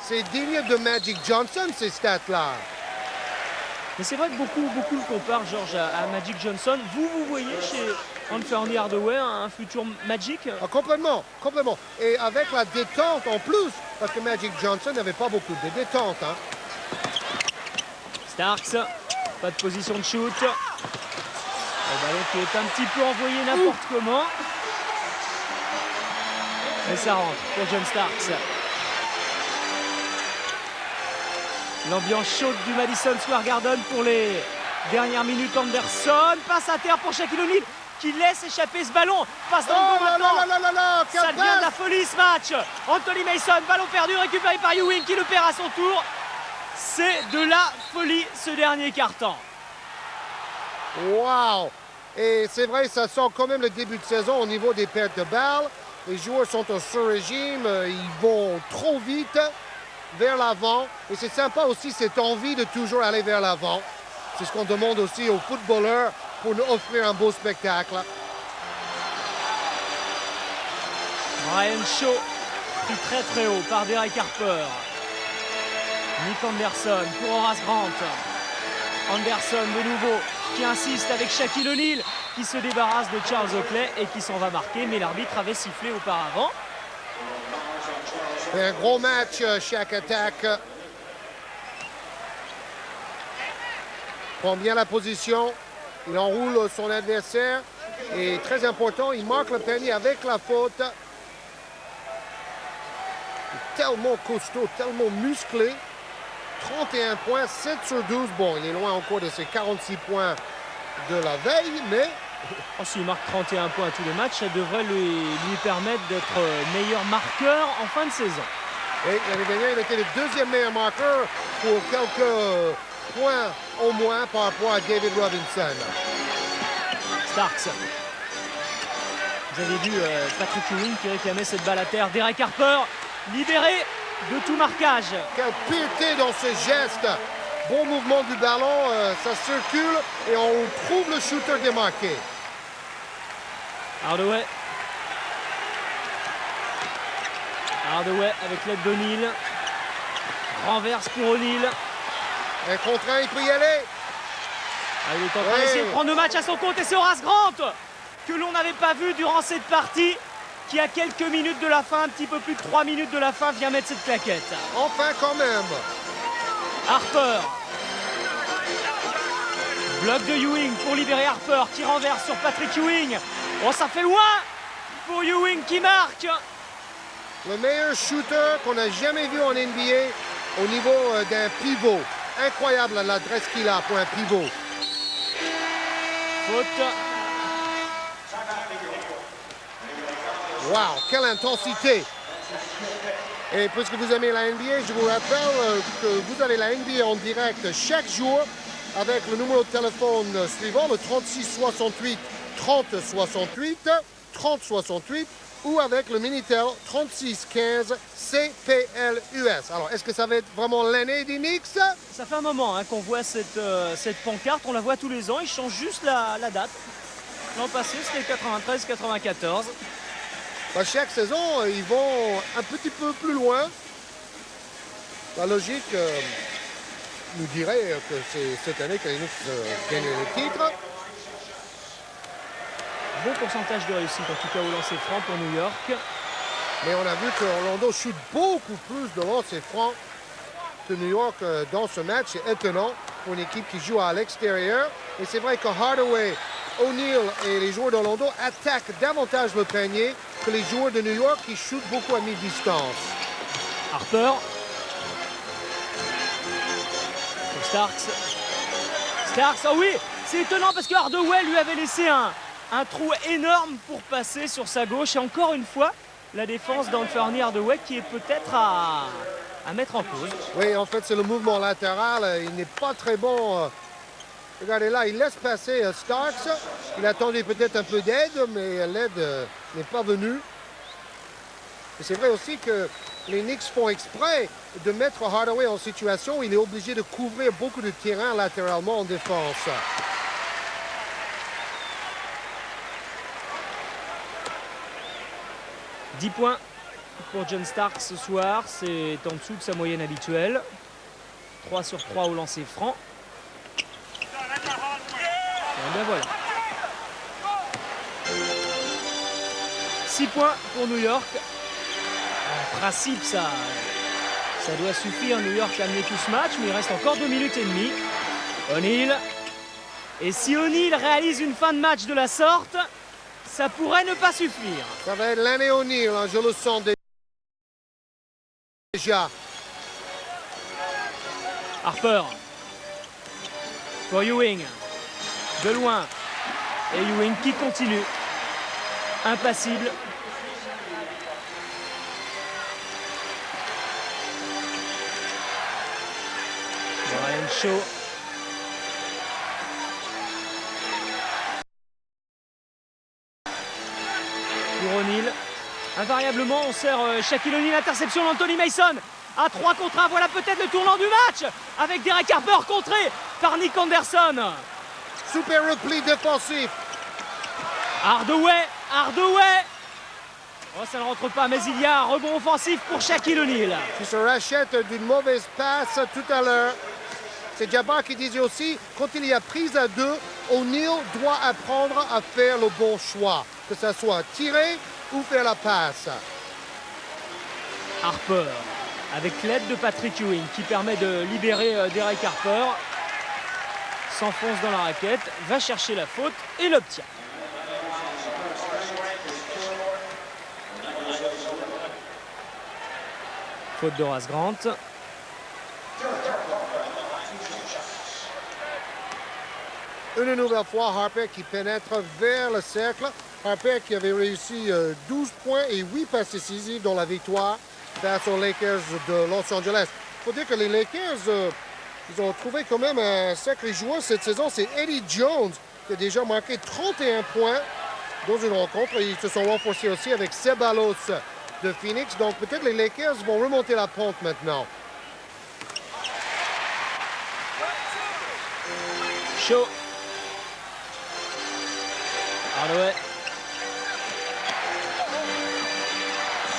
C'est digne de Magic Johnson, ces stats-là. Mais c'est vrai que beaucoup le comparent, Georges, à Magic Johnson. Vous voyez chez Anthony Hardaway un futur Magic? Ah, complètement. Et avec la détente en plus, parce que Magic Johnson n'avait pas beaucoup de détente. Hein. Starks, pas de position de shoot. Le ballon qui est un petit peu envoyé n'importe comment. Et ça rentre pour John Starks. L'ambiance chaude du Madison Square Garden pour les dernières minutes. Anderson, passe à terre pour Shaquille O'Neal qui laisse échapper ce ballon. Passe dans le dos maintenant. Ça devient de la folie ce match. Anthony Mason, ballon perdu, récupéré par Ewing qui le perd à son tour. C'est de la folie ce dernier quart-temps. Wow! Et c'est vrai, ça sent quand même le début de saison au niveau des pertes de balles. Les joueurs sont au sur-régime, ils vont trop vite vers l'avant. Et c'est sympa aussi cette envie de toujours aller vers l'avant. C'est ce qu'on demande aussi aux footballeurs pour nous offrir un beau spectacle. Brian Shaw pris très haut par Derek Harper. Nick Anderson pour Horace Grant. Anderson de nouveau qui insiste avec Shaquille O'Neal qui se débarrasse de Charles Oakley et qui s'en va marquer, mais l'arbitre avait sifflé auparavant. Et un gros match, chaque attaque. Prend bien la position, il enroule son adversaire et très important, il marque le panier avec la faute. Il est tellement costaud, tellement musclé. 31 points, 7 sur 12. Bon, il est loin encore de ses 46 points de la veille, mais... Oh, s'il marque 31 points à tous les matchs, ça devrait lui permettre d'être meilleur marqueur en fin de saison. Et l'année dernière, il était le 2e meilleur marqueur pour quelques points au moins par rapport à David Robinson. Starks. Vous avez vu Patrick Ewing qui réclamait cette balle à terre. Derek Harper libéré de tout marquage. Quelle piété dans ce geste. Bon mouvement du ballon, ça circule et on trouve le shooter démarqué. Hardaway avec l'aide d'O'Neal. Renverse pour O'Neal. Un contre un, il peut y aller. Il est en train d'essayer de prendre le match à son compte et c'est Horace Grant que l'on n'avait pas vu durant cette partie, qui à quelques minutes de la fin, un petit peu plus de 3 minutes de la fin, vient mettre cette claquette. Enfin quand même. Harper. Bloc de Ewing pour libérer Harper qui renverse sur Patrick Ewing. Oh, ça fait loin pour Ewing qui marque. Le meilleur shooter qu'on n'a jamais vu en NBA au niveau d'un pivot. Incroyable l'adresse qu'il a pour un pivot. Faute. Wow, quelle intensité! Et puisque vous aimez la NBA, je vous rappelle que vous avez la NBA en direct chaque jour avec le numéro de téléphone suivant, le 3668 3068 3068 ou avec le Minitel 3615 CPLUS. Alors, est-ce que ça va être vraiment l'année des Knicks? Ça fait un moment qu'on voit cette pancarte, on la voit tous les ans, ils changent juste la date. L'an passé, c'était 93-94. Bah, chaque saison, ils vont un petit peu plus loin. La logique, nous dirait que c'est cette année que les Knicks gagnent le titre. Bon pourcentage de réussite, en tout cas au lancer franc pour New York. Mais on a vu que Orlando chute beaucoup plus de lancers francs que New York dans ce match. C'est étonnant pour une équipe qui joue à l'extérieur. Et c'est vrai que Hardaway, O'Neal et les joueurs d'Orlando attaquent davantage le panier que les joueurs de New York qui shootent beaucoup à mi-distance. Harper. Starks. Starks, oh oui, c'est étonnant parce que Hardaway lui avait laissé un trou énorme pour passer sur sa gauche. Et encore une fois, la défense d'Anthony Hardaway qui est peut-être à mettre en cause. Oui, en fait, c'est le mouvement latéral. Il n'est pas très bon. Regardez là, il laisse passer Starks. Il attendait peut-être un peu d'aide, mais l'aide n'est pas venue. Et c'est vrai aussi que les Knicks font exprès de mettre Hardaway en situation où il est obligé de couvrir beaucoup de terrain latéralement en défense. « 10 points pour John Starks ce soir, c'est en dessous de sa moyenne habituelle. 3 sur 3 au lancer franc. Et bien voilà. 6 points pour New York. En principe, ça doit suffire. New York a amené tout ce match, mais il reste encore 2 minutes et demie. O'Neal. Et si O'Neal réalise une fin de match de la sorte, ça pourrait ne pas suffire. Ça va être l'année O'Neal, hein, je le sens déjà. Harper. Pour Ewing. De loin. Et Ewing qui continue. Impassible. Brian Shaw. Pour O'Neal. Invariablement, on sert Shaquille O'Neal. Interception d'Anthony Mason. À 3 contre 1. Voilà peut-être le tournant du match. Avec Derek Harper contré par Nick Anderson. Super repli défensif. Hardaway. Oh, ça ne rentre pas, mais il y a un rebond offensif pour Shaquille O'Neal. Qui se rachète d'une mauvaise passe tout à l'heure. C'est Jabbar qui disait aussi, quand il y a prise à 2, O'Neal doit apprendre à faire le bon choix. Que ce soit tirer ou faire la passe. Harper, avec l'aide de Patrick Ewing, qui permet de libérer Derek Harper. S'enfonce dans la raquette, va chercher la faute et l'obtient. Faute d'Horace Grant. Une nouvelle fois, Harper qui pénètre vers le cercle. Harper qui avait réussi 12 points et 8 passes décisives dans la victoire face aux Lakers de Los Angeles. Il faut dire que les Lakers, ils ont trouvé quand même un sacré joueur cette saison. C'est Eddie Jones qui a déjà marqué 31 points dans une rencontre. Ils se sont renforcés aussi avec Ceballos de Phoenix. Donc peut-être les Lakers vont remonter la pente maintenant. Shaw. Hardaway.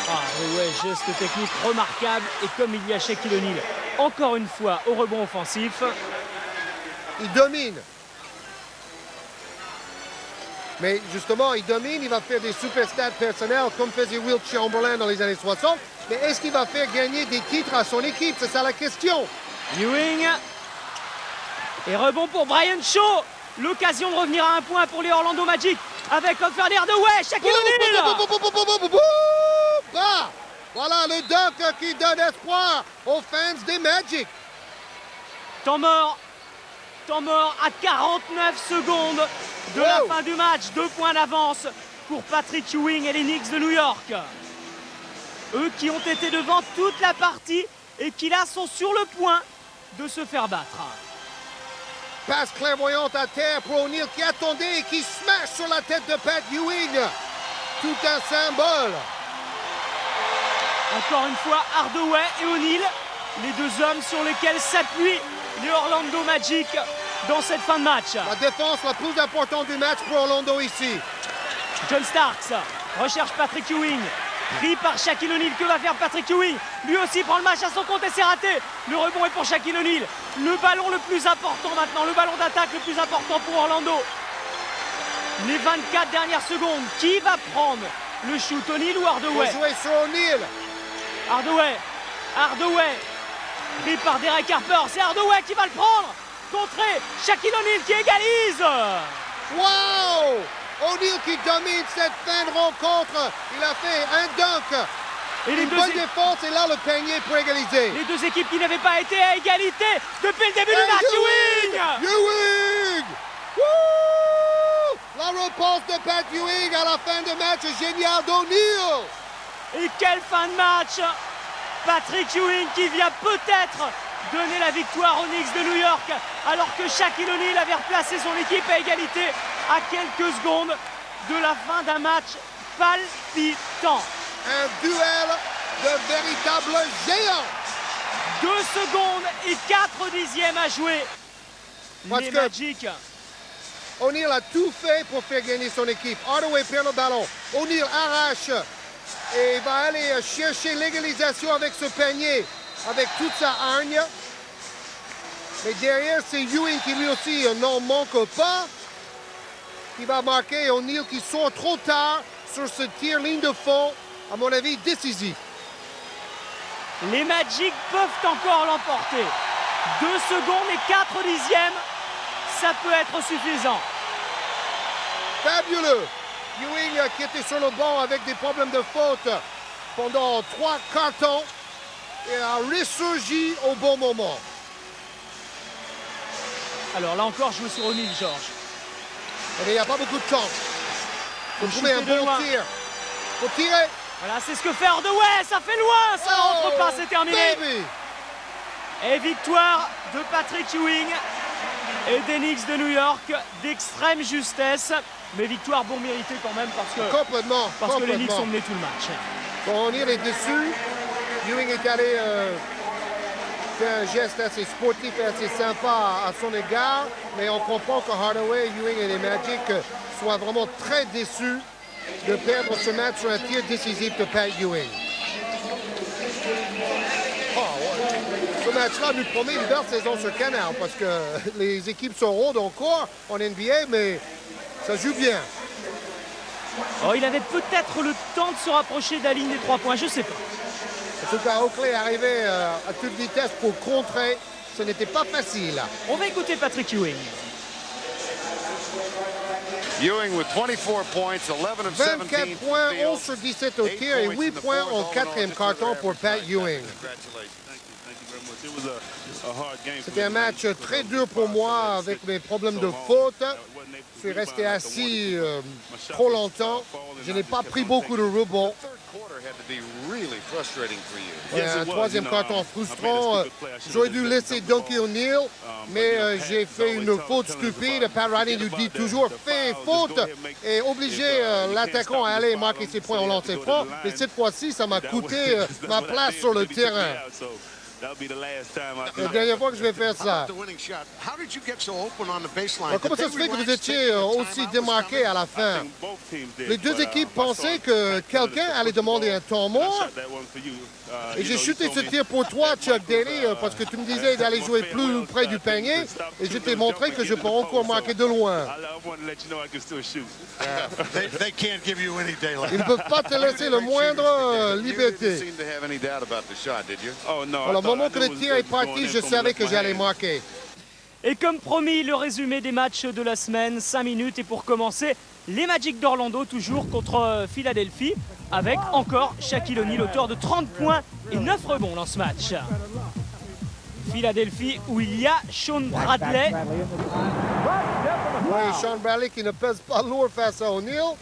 Hardaway, geste technique remarquable. Et comme il y a Shaquille O'Neal, encore une fois au rebond offensif. Il domine. Mais justement, il domine, il va faire des super stats personnels comme faisait Wilt Chamberlain dans les années 60. Mais est-ce qu'il va faire gagner des titres à son équipe? C'est ça la question. Ewing. Et rebond pour Brian Shaw. L'occasion de revenir à un point pour les Orlando Magic avec Anthony Hardaway, Shaquille O'Neal. Voilà le dunk qui donne espoir aux fans des Magic. Temps mort à 49 secondes de la fin du match. 2 points d'avance pour Patrick Ewing et les Knicks de New York. Eux qui ont été devant toute la partie et qui là sont sur le point de se faire battre. Passe clairvoyante à terre pour O'Neal qui attendait et qui smash sur la tête de Pat Ewing. Tout un symbole. Encore une fois, Hardaway et O'Neal, les deux hommes sur lesquels s'appuient les Orlando Magic dans cette fin de match. La défense la plus importante du match pour Orlando ici. John Starks recherche Patrick Ewing. Pris par Shaquille O'Neal, que va faire Patrick Ewing? Lui aussi prend le match à son compte et c'est raté. Le rebond est pour Shaquille O'Neal. Le ballon le plus important maintenant, le ballon d'attaque le plus important pour Orlando. Les 24 dernières secondes, qui va prendre le shoot, O'Neal ou Hardaway? Il faut jouer sur O'Neal. Hardaway, pris par Derek Harper, c'est Hardaway qui va le prendre. Contré, Shaquille O'Neal qui égalise. Wow! O'Neal qui domine cette fin de rencontre. Il a fait un dunk. Et Une bonne défense et là le panier pour égaliser. Les deux équipes qui n'avaient pas été à égalité depuis le début du match. Ewing! Woo! La réponse de Pat Ewing à la fin de match génial d'O'Neal. Et quelle fin de match! Patrick Ewing qui vient peut-être donner la victoire aux Knicks de New York alors que Shaquille O'Neal avait replacé son équipe à égalité à quelques secondes de la fin d'un match palpitant. Un duel de véritables géants. 2 secondes et 4 dixièmes à jouer. Parce Les que Magic. O'Neal a tout fait pour faire gagner son équipe. Hardaway perd le ballon. O'Neal arrache et va aller chercher l'égalisation avec ce panier, avec toute sa hargne. Mais derrière, c'est Ewing qui lui aussi n'en manque pas. Qui va marquer O'Neal qui sort trop tard sur ce tir ligne de fond, à mon avis, décisif. Les Magic peuvent encore l'emporter. 2 secondes et 4 dixièmes, ça peut être suffisant. Fabuleux. Ewing qui était sur le banc avec des problèmes de faute pendant 3 quarts temps et a ressurgi au bon moment. Alors là encore, jouer sur O'Neal, Georges. Mais il n'y a pas beaucoup de temps. Il faut trouver un bon tir. Il faut tirer. Voilà, c'est ce que fait Hardaway, ça fait loin, ça ne rentre pas, c'est terminé. Baby. Et victoire de Patrick Ewing et des Knicks de New York, d'extrême justesse. Mais victoire bon méritée quand même parce que les Knicks ont mené tout le match. Bon, O'Neal est dessus. Ewing est allé faire un geste assez sportif et assez sympa à son égard. Mais on comprend que Hardaway, Ewing et les Magic soient vraiment très déçus de perdre ce match sur un tir décisif de Pat Ewing. Ce match-là nous promet une belle saison sur Canal parce que les équipes sont rondes encore en NBA, mais ça joue bien. Oh, il avait peut-être le temps de se rapprocher de la ligne des 3 points, je sais pas. En tout cas, Oakley arrivait à toute vitesse pour contrer. Ce n'était pas facile. On va écouter Patrick Ewing. Ewing with 24 points, 11 of 17. 24 points, 11 sur 17 au tir et 8 points au quatrième quart-temps pour Pat Ewing. C'était un match très dur pour moi avec mes problèmes de faute. Je suis resté assis trop longtemps. Je n'ai pas pris beaucoup de rebonds. Un troisième quart-temps frustrant. J'aurais dû laisser Duncan O'Neal, mais j'ai fait une faute stupide. Pat Riley nous dit toujours « fais faute » et obliger l'attaquant à aller marquer ses points au lancer franc. Mais cette fois-ci, ça m'a coûté ma place sur le terrain. C'est la dernière fois que je vais faire ça. Comment ça se fait que vous étiez aussi démarqué à la fin? Les deux équipes pensaient que quelqu'un allait demander un temps mort. Et j'ai chuté ce tir pour toi, Chuck Daly, parce que tu me disais d'aller jouer plus près du panier. Et je t'ai montré que je peux encore marquer de loin. Ils ne peuvent pas te laisser le moindre liberté. Alors, au moment que le tir est parti, je savais que j'allais marquer. Et comme promis, le résumé des matchs de la semaine, 5 minutes. Et pour commencer, les Magic d'Orlando, toujours contre Philadelphie, avec encore Shaquille O'Neal, auteur de 30 points et 9 rebonds dans ce match. Philadelphie, où il y a Shawn Bradley. Oui, Shawn Bradley qui ne pèse pas lourd face à O'Neal.